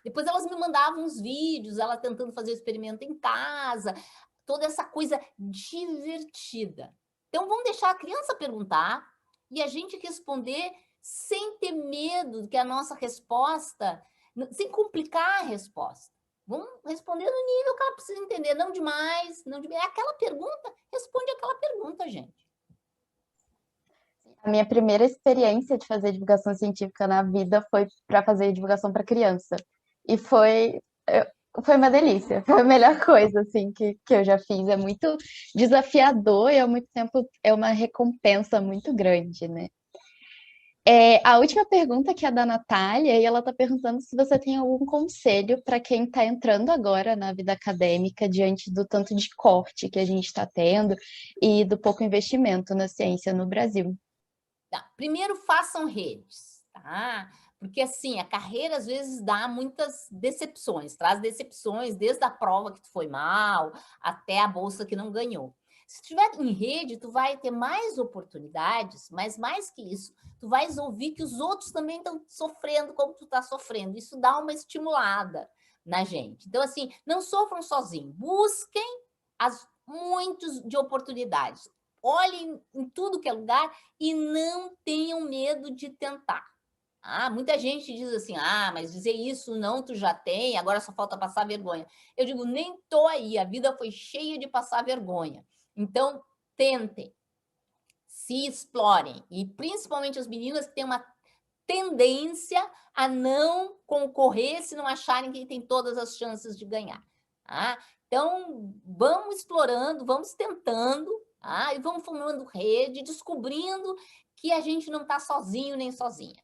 Depois elas me mandavam uns vídeos, ela tentando fazer o experimento em casa, toda essa coisa divertida. Então, vamos deixar a criança perguntar e a gente responder sem ter medo que a nossa resposta, sem complicar a resposta. Vamos responder no nível que ela precisa entender, não demais, não demais. Aquela pergunta, responde aquela pergunta, gente. A minha primeira experiência de fazer divulgação científica na vida foi para fazer divulgação para criança. E foi uma delícia, foi a melhor coisa assim, que eu já fiz. É muito desafiador e ao mesmo tempo é uma recompensa muito grande, né? A última pergunta que é da Natália, e ela está perguntando se você tem algum conselho para quem está entrando agora na vida acadêmica diante do tanto de corte que a gente está tendo e do pouco investimento na ciência no Brasil. Primeiro, façam redes, tá? Porque, assim, a carreira, às vezes, dá muitas decepções, traz decepções, desde a prova que tu foi mal, até a bolsa que não ganhou. Se estiver em rede, tu vai ter mais oportunidades, mas mais que isso, tu vais ouvir que os outros também estão sofrendo como tu está sofrendo. Isso dá uma estimulada na gente. Então, assim, não sofram sozinhos, busquem muitos de oportunidades. Olhem em tudo que é lugar e não tenham medo de tentar. Muita gente diz assim, mas dizer isso não, tu já tem, agora só falta passar vergonha. Eu digo, nem tô aí, a vida foi cheia de passar vergonha. Então, tentem, se explorem. E principalmente as meninas que têm uma tendência a não concorrer se não acharem que tem todas as chances de ganhar. Então, vamos explorando, vamos tentando, e vamos formando rede, descobrindo que a gente não está sozinho nem sozinha.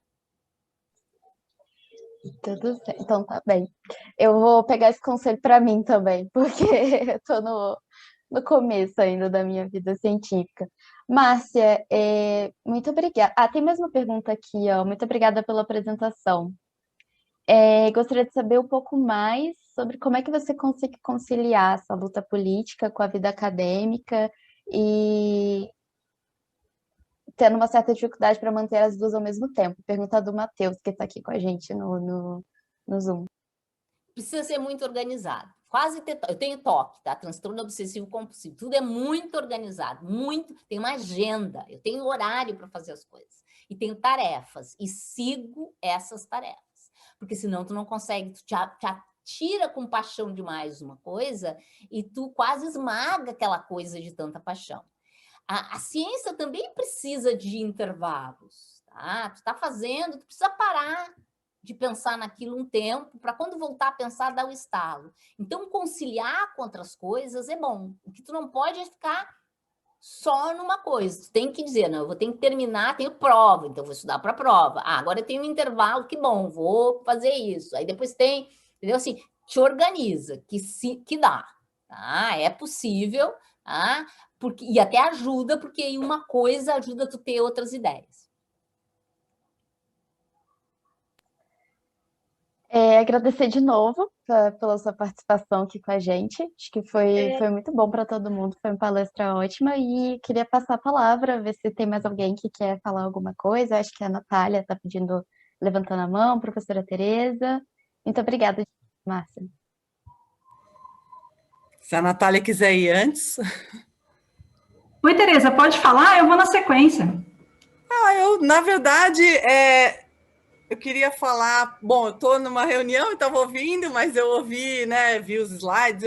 Tudo certo. Então tá bem. Eu vou pegar esse conselho para mim também, porque eu estou no começo ainda da minha vida científica. Márcia, muito obrigada. Tem mais uma pergunta aqui, ó. Muito obrigada pela apresentação. Gostaria de saber um pouco mais sobre como é que você consegue conciliar essa luta política com a vida acadêmica e tendo uma certa dificuldade para manter as duas ao mesmo tempo. Pergunta do Matheus, que está aqui com a gente no Zoom. Precisa ser muito organizado. Eu tenho TOC, tá? Transtorno obsessivo compulsivo. Tudo é muito organizado, tem uma agenda, eu tenho horário para fazer as coisas. E tenho tarefas, e sigo essas tarefas. Porque senão tu não consegue, tu te atira com paixão demais uma coisa e tu quase esmaga aquela coisa de tanta paixão. A ciência também precisa de intervalos, tá? Tu tá fazendo, tu precisa parar de pensar naquilo um tempo, para quando voltar a pensar, dar o estalo. Então, conciliar com outras coisas é bom. O que tu não pode é ficar só numa coisa. Tu tem que dizer, não, eu vou ter que terminar, tenho prova, então vou estudar para a prova. Agora eu tenho um intervalo, que bom, vou fazer isso. Aí depois tem, entendeu? Assim, te organiza, que dá. Tá? É possível, tá? e até ajuda, porque uma coisa ajuda a tu ter outras ideias. Agradecer de novo pela sua participação aqui com a gente. Acho que foi muito bom para todo mundo, foi uma palestra ótima. E queria passar a palavra, ver se tem mais alguém que quer falar alguma coisa. Acho que a Natália está pedindo, levantando a mão, professora Tereza. Muito obrigada, Márcia. Se a Natália quiser ir antes. Oi, Tereza, pode falar? Eu vou na sequência. Na verdade, eu queria falar... Bom, eu estou numa reunião e estava ouvindo, mas eu ouvi, né, vi os slides,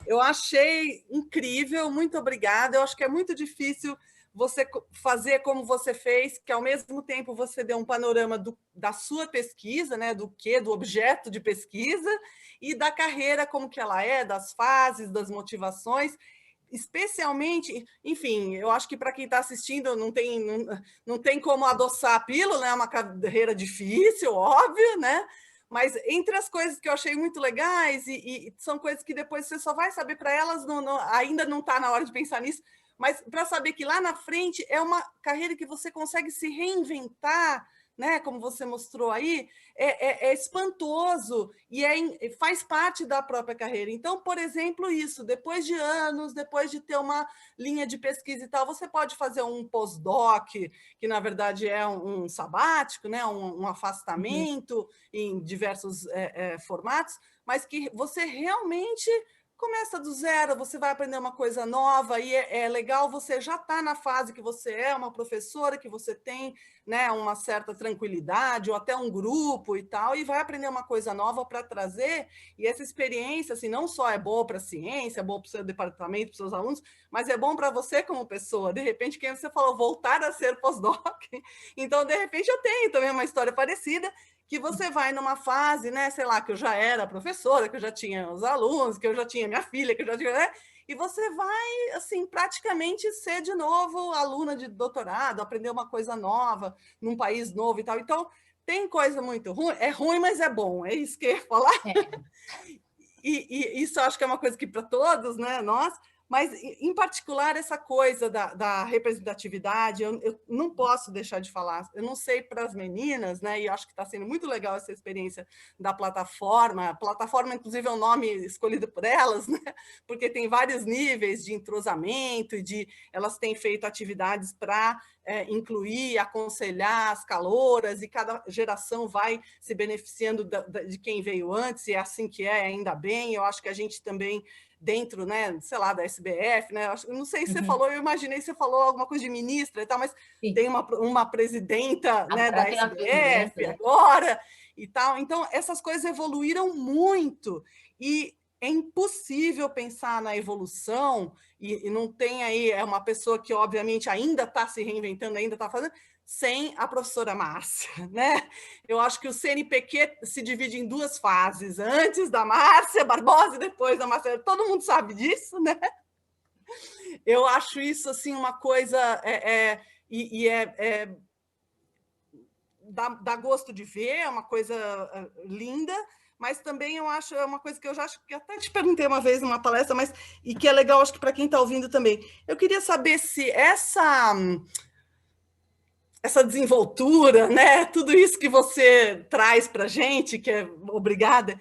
eu achei incrível, muito obrigada. Eu acho que é muito difícil você fazer como você fez, que ao mesmo tempo você deu um panorama da sua pesquisa, né, do objeto de pesquisa, e da carreira, como que ela é, das fases, das motivações, especialmente, enfim, eu acho que para quem está assistindo não tem como adoçar a pílula, é uma carreira difícil, óbvio, né? Mas entre as coisas que eu achei muito legais, e são coisas que depois você só vai saber para elas, ainda não está na hora de pensar nisso, mas para saber que lá na frente é uma carreira que você consegue se reinventar, né? Como você mostrou aí, é espantoso e faz parte da própria carreira. Então, por exemplo, isso, depois de anos, depois de ter uma linha de pesquisa e tal, você pode fazer um pós-doc, que na verdade é um sabático, né? um afastamento em diversos formatos, mas que você realmente começa do zero, você vai aprender uma coisa nova e é legal, você já está na fase que você é uma professora, que você tem, né, uma certa tranquilidade, ou até um grupo e tal, e vai aprender uma coisa nova para trazer, e essa experiência assim, não só é boa para a ciência, é boa para o seu departamento, para os seus alunos, mas é bom para você como pessoa. De repente, quem você falou, voltar a ser pós-doc, então, de repente, eu tenho também uma história parecida, que você vai numa fase, né, sei lá, que eu já era professora, que eu já tinha os alunos, que eu já tinha minha filha, que eu já tinha, né, e você vai, assim, praticamente ser de novo aluna de doutorado, aprender uma coisa nova, num país novo e tal. Então, tem coisa muito ruim, é ruim, mas é bom, é isso que eu ia falar. E isso eu acho que é uma coisa que para todos, né, nós, mas, em particular, essa coisa da representatividade, eu não posso deixar de falar. Eu não sei para as meninas, né? E acho que está sendo muito legal essa experiência da plataforma. A plataforma, inclusive, é um nome escolhido por elas, né? Porque tem vários níveis de entrosamento e elas têm feito atividades para incluir, aconselhar as calouras, e cada geração vai se beneficiando de quem veio antes, e é assim que é, ainda bem. Eu acho que a gente também dentro, né, sei lá, da SBF, né? Eu não sei se você falou, eu imaginei que você falou alguma coisa de ministra e tal, mas tem uma presidenta, né, da SBF agora e tal. Então, essas coisas evoluíram muito e é impossível pensar na evolução e não tem aí, é uma pessoa que, obviamente, ainda está se reinventando, ainda está fazendo, sem a professora Márcia, né? Eu acho que o CNPq se divide em duas fases, antes da Márcia Barbosa e depois da Márcia. Todo mundo sabe disso, né? Eu acho isso assim uma coisa dá gosto de ver, é uma coisa linda, mas também eu acho, é uma coisa que eu já acho que até te perguntei uma vez numa palestra, mas e que é legal, acho que para quem está ouvindo também. Eu queria saber se essa desenvoltura, né? Tudo isso que você traz para a gente, que é obrigada,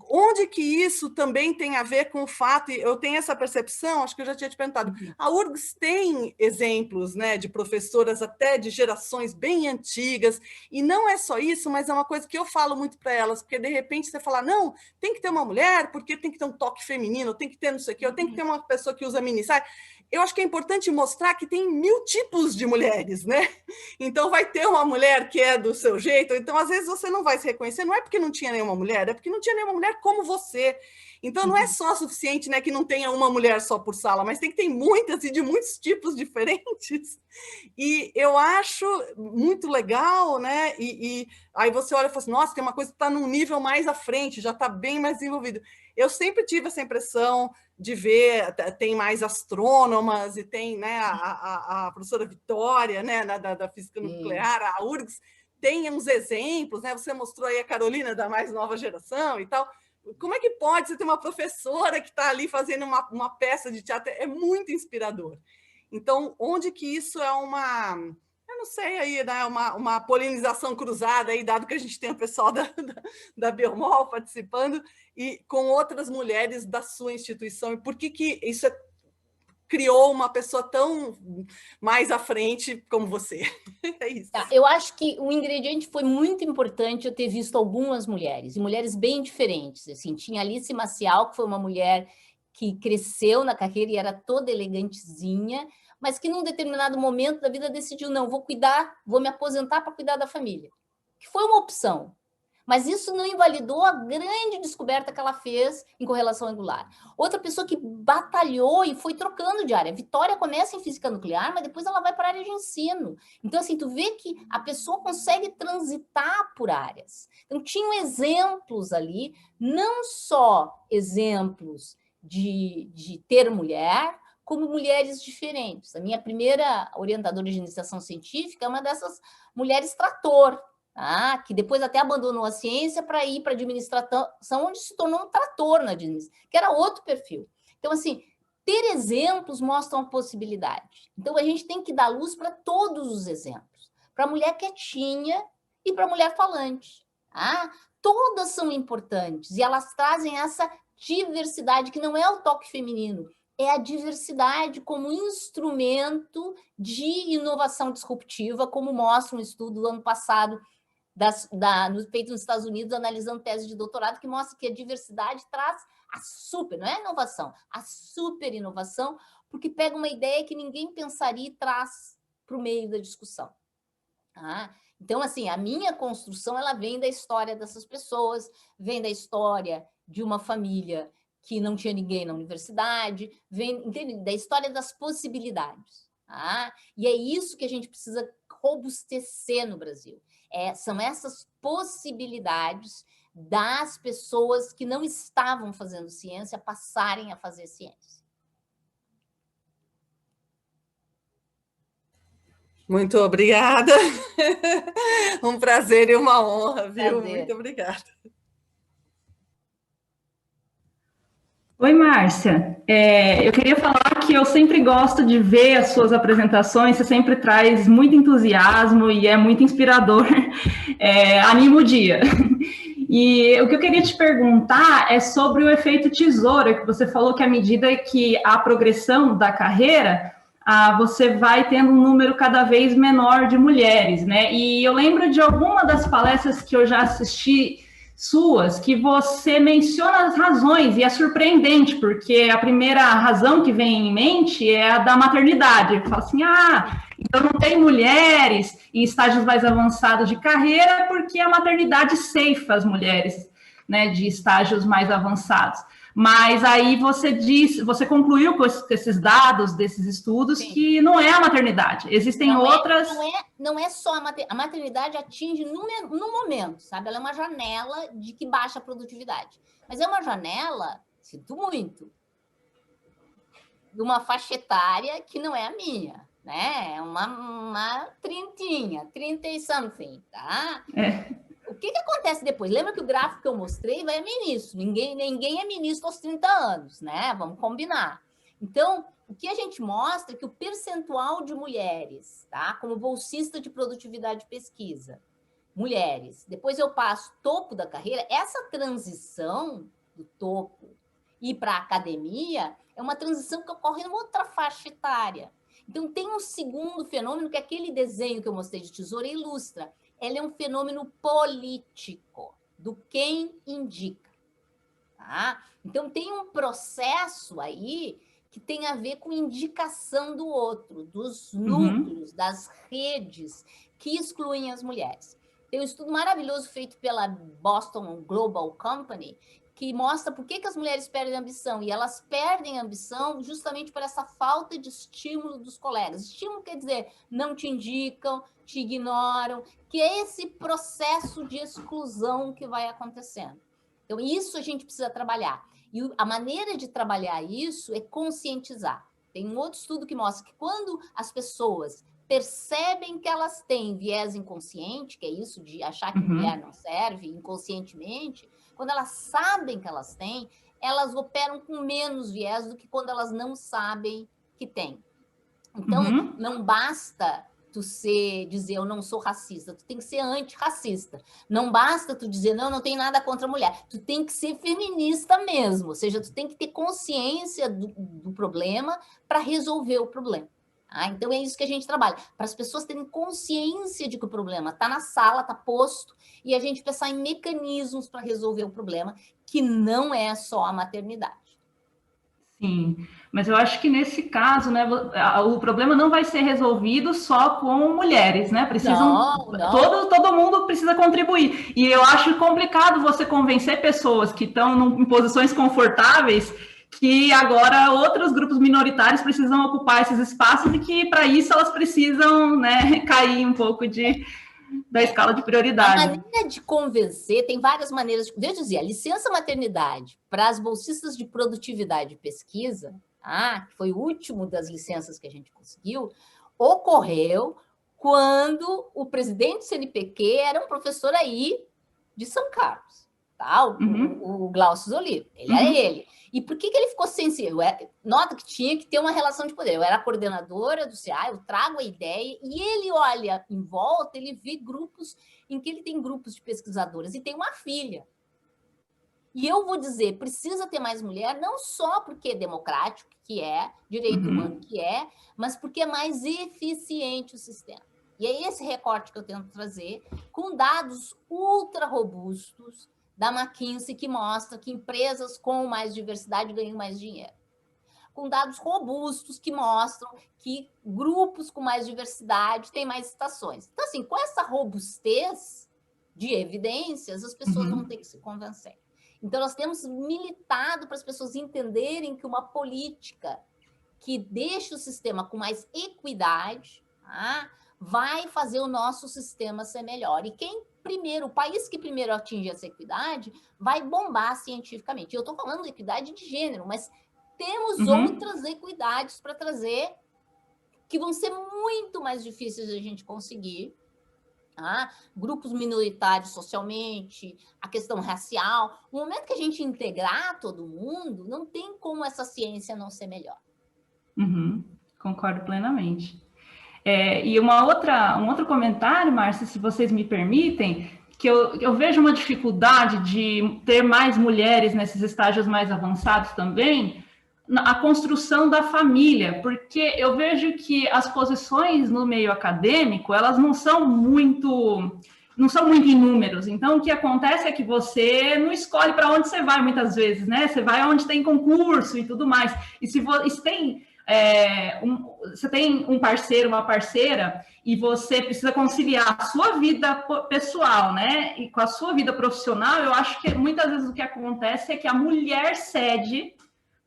onde que isso também tem a ver com o fato, e eu tenho essa percepção, acho que eu já tinha te perguntado, a URGS tem exemplos, né, de professoras até de gerações bem antigas, e não é só isso, mas é uma coisa que eu falo muito para elas, porque de repente você fala, não, tem que ter uma mulher, porque tem que ter um toque feminino, tem que ter não sei o quê, eu tenho que ter uma pessoa que usa mini saia. Eu acho que é importante mostrar que tem 1000 tipos de mulheres, né? Então, vai ter uma mulher que é do seu jeito, então, às vezes, você não vai se reconhecer, não é porque não tinha nenhuma mulher, é porque não tinha nenhuma mulher como você. Então, não é só suficiente, né, que não tenha uma mulher só por sala, mas tem que ter muitas e de muitos tipos diferentes. E eu acho muito legal, né? E aí você olha e fala assim, nossa, tem uma coisa que está num nível mais à frente, já está bem mais desenvolvido. Eu sempre tive essa impressão de ver, tem mais astrônomas e tem, né, a professora Vitória, né, da física nuclear, a URGS, tem uns exemplos, né? Você mostrou aí a Carolina da mais nova geração e tal, como é que pode você ter uma professora que está ali fazendo uma peça de teatro? É muito inspirador. Então, onde que isso é uma... Eu não sei aí, né? Uma polinização cruzada aí, dado que a gente tem o pessoal da Biomol participando, e com outras mulheres da sua instituição. E por que isso criou uma pessoa tão mais à frente como você? É isso. Tá, eu acho que o ingrediente foi muito importante eu ter visto algumas mulheres, e mulheres bem diferentes. Assim, tinha Alice Maciel, que foi uma mulher que cresceu na carreira e era toda elegantezinha, mas que num determinado momento da vida decidiu, não, vou me aposentar para cuidar da família. Que foi uma opção. Mas isso não invalidou a grande descoberta que ela fez em correlação angular. Outra pessoa que batalhou e foi trocando de área. Vitória começa em física nuclear, mas depois ela vai para a área de ensino. Então, assim, tu vê que a pessoa consegue transitar por áreas. Então, tinham exemplos ali, não só exemplos de ter mulher, como mulheres diferentes. A minha primeira orientadora de iniciação científica é uma dessas mulheres trator, que depois até abandonou a ciência para ir para a administração, onde se tornou um trator na administração, que era outro perfil. Então, assim, ter exemplos mostra uma possibilidade. Então, a gente tem que dar luz para todos os exemplos. Para a mulher quietinha e para a mulher falante. Todas são importantes e elas trazem essa diversidade, que não é o toque feminino, é a diversidade como instrumento de inovação disruptiva, como mostra um estudo do ano passado, feito nos Estados Unidos, analisando tese de doutorado, que mostra que a diversidade traz a super, não é inovação, a super inovação, porque pega uma ideia que ninguém pensaria e traz para o meio da discussão. Então, assim, a minha construção, ela vem da história dessas pessoas, vem da história de uma família que não tinha ninguém na universidade, vem, entende? Da história das possibilidades. E é isso que a gente precisa robustecer no Brasil. São essas possibilidades das pessoas que não estavam fazendo ciência passarem a fazer ciência. Muito obrigada. Um prazer e uma honra, viu? Prazer. Muito obrigada. Oi, Márcia. Eu queria falar que eu sempre gosto de ver as suas apresentações, você sempre traz muito entusiasmo e é muito inspirador, anima o dia. E o que eu queria te perguntar é sobre o efeito tesoura, que você falou que à medida que a progressão da carreira, você vai tendo um número cada vez menor de mulheres, né? E eu lembro de alguma das palestras que eu já assisti suas, que você menciona as razões, e é surpreendente, porque a primeira razão que vem em mente é a da maternidade. Fala assim, então não tem mulheres em estágios mais avançados de carreira, porque a maternidade ceifa as mulheres, né, de estágios mais avançados. Mas aí você concluiu com esses dados desses estudos, sim, que não é a maternidade, existem outras... Não é só a maternidade atinge no momento, sabe? Ela é uma janela de que baixa a produtividade. Mas é uma janela, sinto muito, de uma faixa etária que não é a minha, né? É uma 30 e something, tá? O que acontece depois? Lembra que o gráfico que eu mostrei vai a ministro. Ninguém é ministro aos 30 anos, né? Vamos combinar. Então, o que a gente mostra é que o percentual de mulheres, tá? Como bolsista de produtividade de pesquisa, mulheres, depois eu passo topo da carreira, essa transição do topo e para a academia é uma transição que ocorre em outra faixa etária. Então, tem um segundo fenômeno que aquele desenho que eu mostrei de tesoura ilustra. Ele é um fenômeno político, do quem indica. Tá? Então, tem um processo aí que tem a ver com indicação do outro, dos núcleos, das redes que excluem as mulheres. Tem um estudo maravilhoso feito pela Boston Global Company, que mostra por que as mulheres perdem a ambição. E elas perdem a ambição justamente por essa falta de estímulo dos colegas. Estímulo quer dizer, não te indicam, te ignoram, que é esse processo de exclusão que vai acontecendo. Então, isso a gente precisa trabalhar. E a maneira de trabalhar isso é conscientizar. Tem um outro estudo que mostra que quando as pessoas percebem que elas têm viés inconsciente, que é isso de achar que mulher não serve, inconscientemente, quando elas sabem que elas têm, elas operam com menos viés do que quando elas não sabem que têm. Então, não basta tu dizer eu não sou racista, tu tem que ser antirracista. Não basta tu dizer não tem nada contra a mulher. Tu tem que ser feminista mesmo, ou seja, tu tem que ter consciência do problema para resolver o problema. Então, é isso que a gente trabalha, para as pessoas terem consciência de que o problema está na sala, está posto, e a gente pensar em mecanismos para resolver o problema, que não é só a maternidade. Sim, mas eu acho que nesse caso, né, o problema não vai ser resolvido só com mulheres, né? Precisam, não. Todo mundo precisa contribuir. E eu acho complicado você convencer pessoas que estão em posições confortáveis que agora outros grupos minoritários precisam ocupar esses espaços e que para isso elas precisam, né, cair um pouco da escala de prioridade. A maneira de convencer, tem várias maneiras. Eu dizia, a licença maternidade para as bolsistas de produtividade e pesquisa, que foi o último das licenças que a gente conseguiu, ocorreu quando o presidente do CNPq era um professor aí de São Carlos, tá? O Glaucio Zolino, ele era ele. E por que ele ficou sensível? Nota que tinha que ter uma relação de poder. Eu era coordenadora do CA, eu trago a ideia, e ele olha em volta, ele vê grupos em que ele tem grupos de pesquisadoras e tem uma filha. E eu vou dizer, precisa ter mais mulher, não só porque é democrático, que é, direito humano, que é, mas porque é mais eficiente o sistema. E é esse recorte que eu tento trazer, com dados ultra robustos, da McKinsey, que mostra que empresas com mais diversidade ganham mais dinheiro. Com dados robustos que mostram que grupos com mais diversidade têm mais estações. Então, assim, com essa robustez de evidências, as pessoas vão ter que se convencer. Então, nós temos militado para as pessoas entenderem que uma política que deixa o sistema com mais equidade, vai fazer o nosso sistema ser melhor. E o país que primeiro atingir essa equidade vai bombar cientificamente. Eu estou falando de equidade de gênero, mas temos outras equidades para trazer que vão ser muito mais difíceis de a gente conseguir. Grupos minoritários socialmente, a questão racial. No momento que a gente integrar todo mundo, não tem como essa ciência não ser melhor. Concordo plenamente. E um outro comentário, Márcia, se vocês me permitem, que eu vejo uma dificuldade de ter mais mulheres nesses estágios mais avançados também, a construção da família, porque eu vejo que as posições no meio acadêmico, elas não são muito em números. Então, o que acontece é que você não escolhe para onde você vai muitas vezes, né? Você vai onde tem concurso e tudo mais. E se tem... você tem um parceiro, uma parceira, e você precisa conciliar a sua vida pessoal, né, e com a sua vida profissional, eu acho que muitas vezes o que acontece é que a mulher cede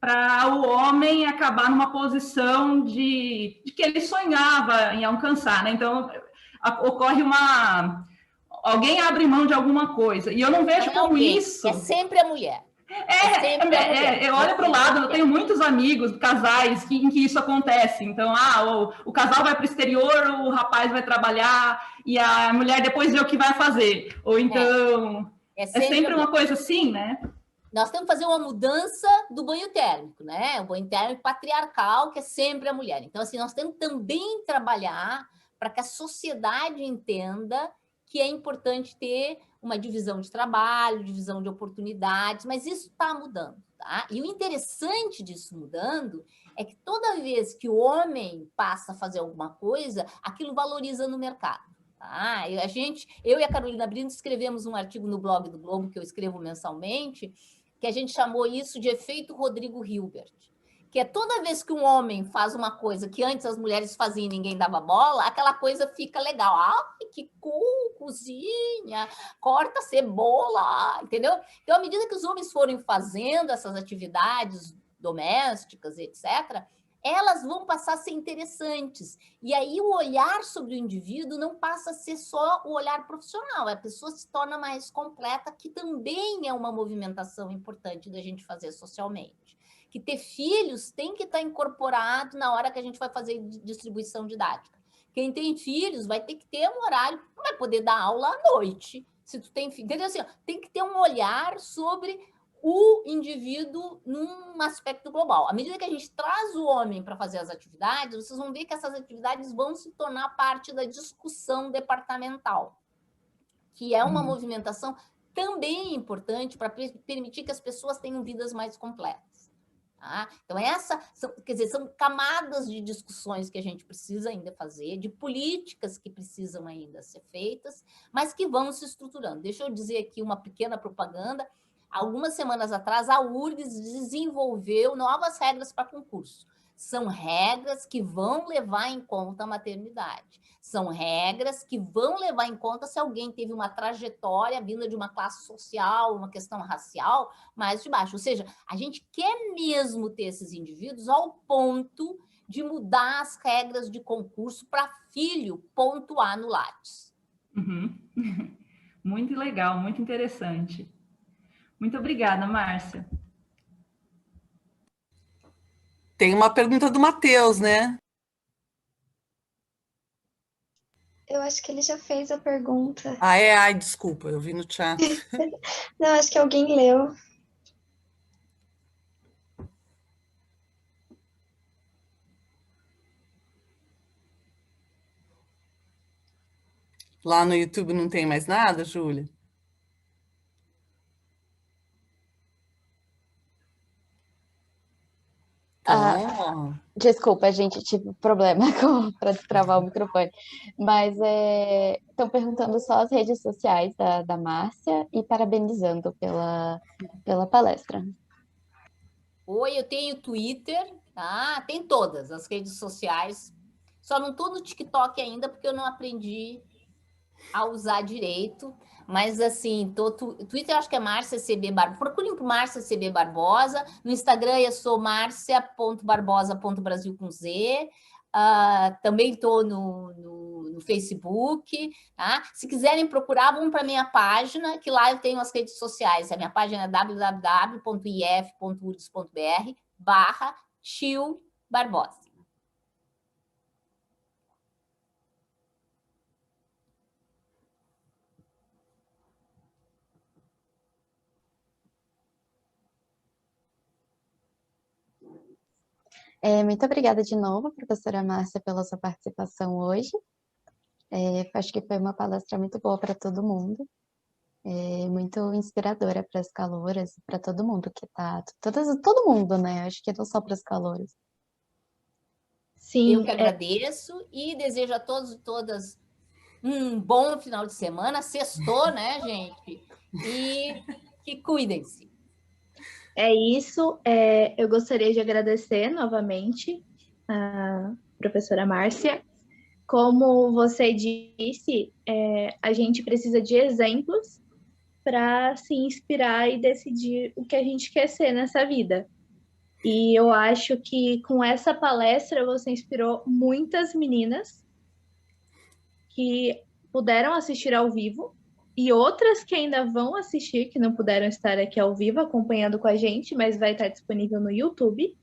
para o homem acabar numa posição de que ele sonhava em alcançar, né? Então, ocorre alguém abre mão de alguma coisa, e eu não vejo como isso... É sempre a mulher. Eu olho para o lado, eu tenho muitos amigos, casais, em que isso acontece. Então, o casal vai para o exterior, o rapaz vai trabalhar, e a mulher depois vê o que vai fazer. Ou então, é sempre uma coisa assim, né? Nós temos que fazer uma mudança do banho térmico, né? O banho térmico patriarcal, que é sempre a mulher. Então, assim, nós temos que também trabalhar para que a sociedade entenda que é importante ter uma divisão de trabalho, divisão de oportunidades, mas isso está mudando, tá? E o interessante disso mudando é que toda vez que o homem passa a fazer alguma coisa, aquilo valoriza no mercado, tá? Eu e a Carolina Brito escrevemos um artigo no blog do Globo, que eu escrevo mensalmente, que a gente chamou isso de efeito Rodrigo Hilbert, que é toda vez que um homem faz uma coisa que antes as mulheres faziam e ninguém dava bola, aquela coisa fica legal. Que cool, cozinha, corta cebola, entendeu? Então, à medida que os homens forem fazendo essas atividades domésticas, etc., elas vão passar a ser interessantes. E aí o olhar sobre o indivíduo não passa a ser só o olhar profissional, a pessoa se torna mais completa, que também é uma movimentação importante da gente fazer socialmente. Que ter filhos tem que estar incorporado na hora que a gente vai fazer distribuição didática. Quem tem filhos vai ter que ter um horário, não vai poder dar aula à noite. Se tu tem filho, entendeu? Assim, ó, tem que ter um olhar sobre o indivíduo num aspecto global. À medida que a gente traz o homem para fazer as atividades, vocês vão ver que essas atividades vão se tornar parte da discussão departamental, que é uma movimentação também importante para permitir que as pessoas tenham vidas mais completas. Tá? Então, são camadas de discussões que a gente precisa ainda fazer, de políticas que precisam ainda ser feitas, mas que vão se estruturando. Deixa eu dizer aqui uma pequena propaganda. Algumas semanas atrás, a URGS desenvolveu novas regras para concurso. São regras que vão levar em conta a maternidade. São regras que vão levar em conta se alguém teve uma trajetória vinda de uma classe social, uma questão racial mais de baixo. Ou seja, a gente quer mesmo ter esses indivíduos ao ponto de mudar as regras de concurso para filho pontuar no Lattes. Uhum. Muito legal, muito interessante. Muito obrigada, Márcia. Tem uma pergunta do Matheus, né? Eu acho que ele já fez a pergunta. Ah, é? Ai, desculpa, eu vi no chat. Não, acho que alguém leu. Lá no YouTube não tem mais nada, Júlia? Desculpa, gente, tive problema para destravar o microfone. Mas estão perguntando só as redes sociais da Márcia e parabenizando pela palestra. Oi, eu tenho Twitter, tá? Tem todas as redes sociais. Só não estou no TikTok ainda porque eu não aprendi a usar direito. Mas, assim, Twitter acho que é Márcia CB Barbosa. Procurem por Márcia CB Barbosa. No Instagram eu sou marcia.barbosa.brasil com Z. Também estou no Facebook. Tá? Se quiserem procurar, vão para a minha página, que lá eu tenho as redes sociais. A minha página é www.if.urgs.br/Tio Barbosa. Muito obrigada de novo, professora Márcia, pela sua participação hoje. Acho que foi uma palestra muito boa para todo mundo, muito inspiradora para as calouras, para todo mundo que está, todo mundo, né? Acho que não só para as calouras. Sim, eu que agradeço e desejo a todos e todas um bom final de semana. Sextou, né, gente? E que cuidem-se. É isso. Eu gostaria de agradecer novamente a professora Márcia. Como você disse, a gente precisa de exemplos para se inspirar e decidir o que a gente quer ser nessa vida. E eu acho que com essa palestra você inspirou muitas meninas que puderam assistir ao vivo e outras que ainda vão assistir, que não puderam estar aqui ao vivo acompanhando com a gente, mas vai estar disponível no YouTube.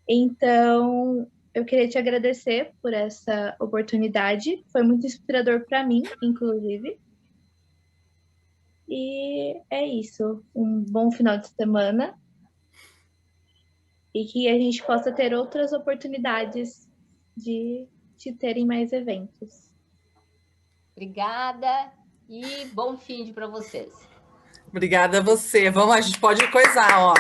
Então, eu queria te agradecer por essa oportunidade. Foi muito inspirador para mim, inclusive. E é isso. Um bom final de semana. E que a gente possa ter outras oportunidades de terem mais eventos. Obrigada e bom fim para vocês. Obrigada a você. Vamos, a gente pode coisar, ó.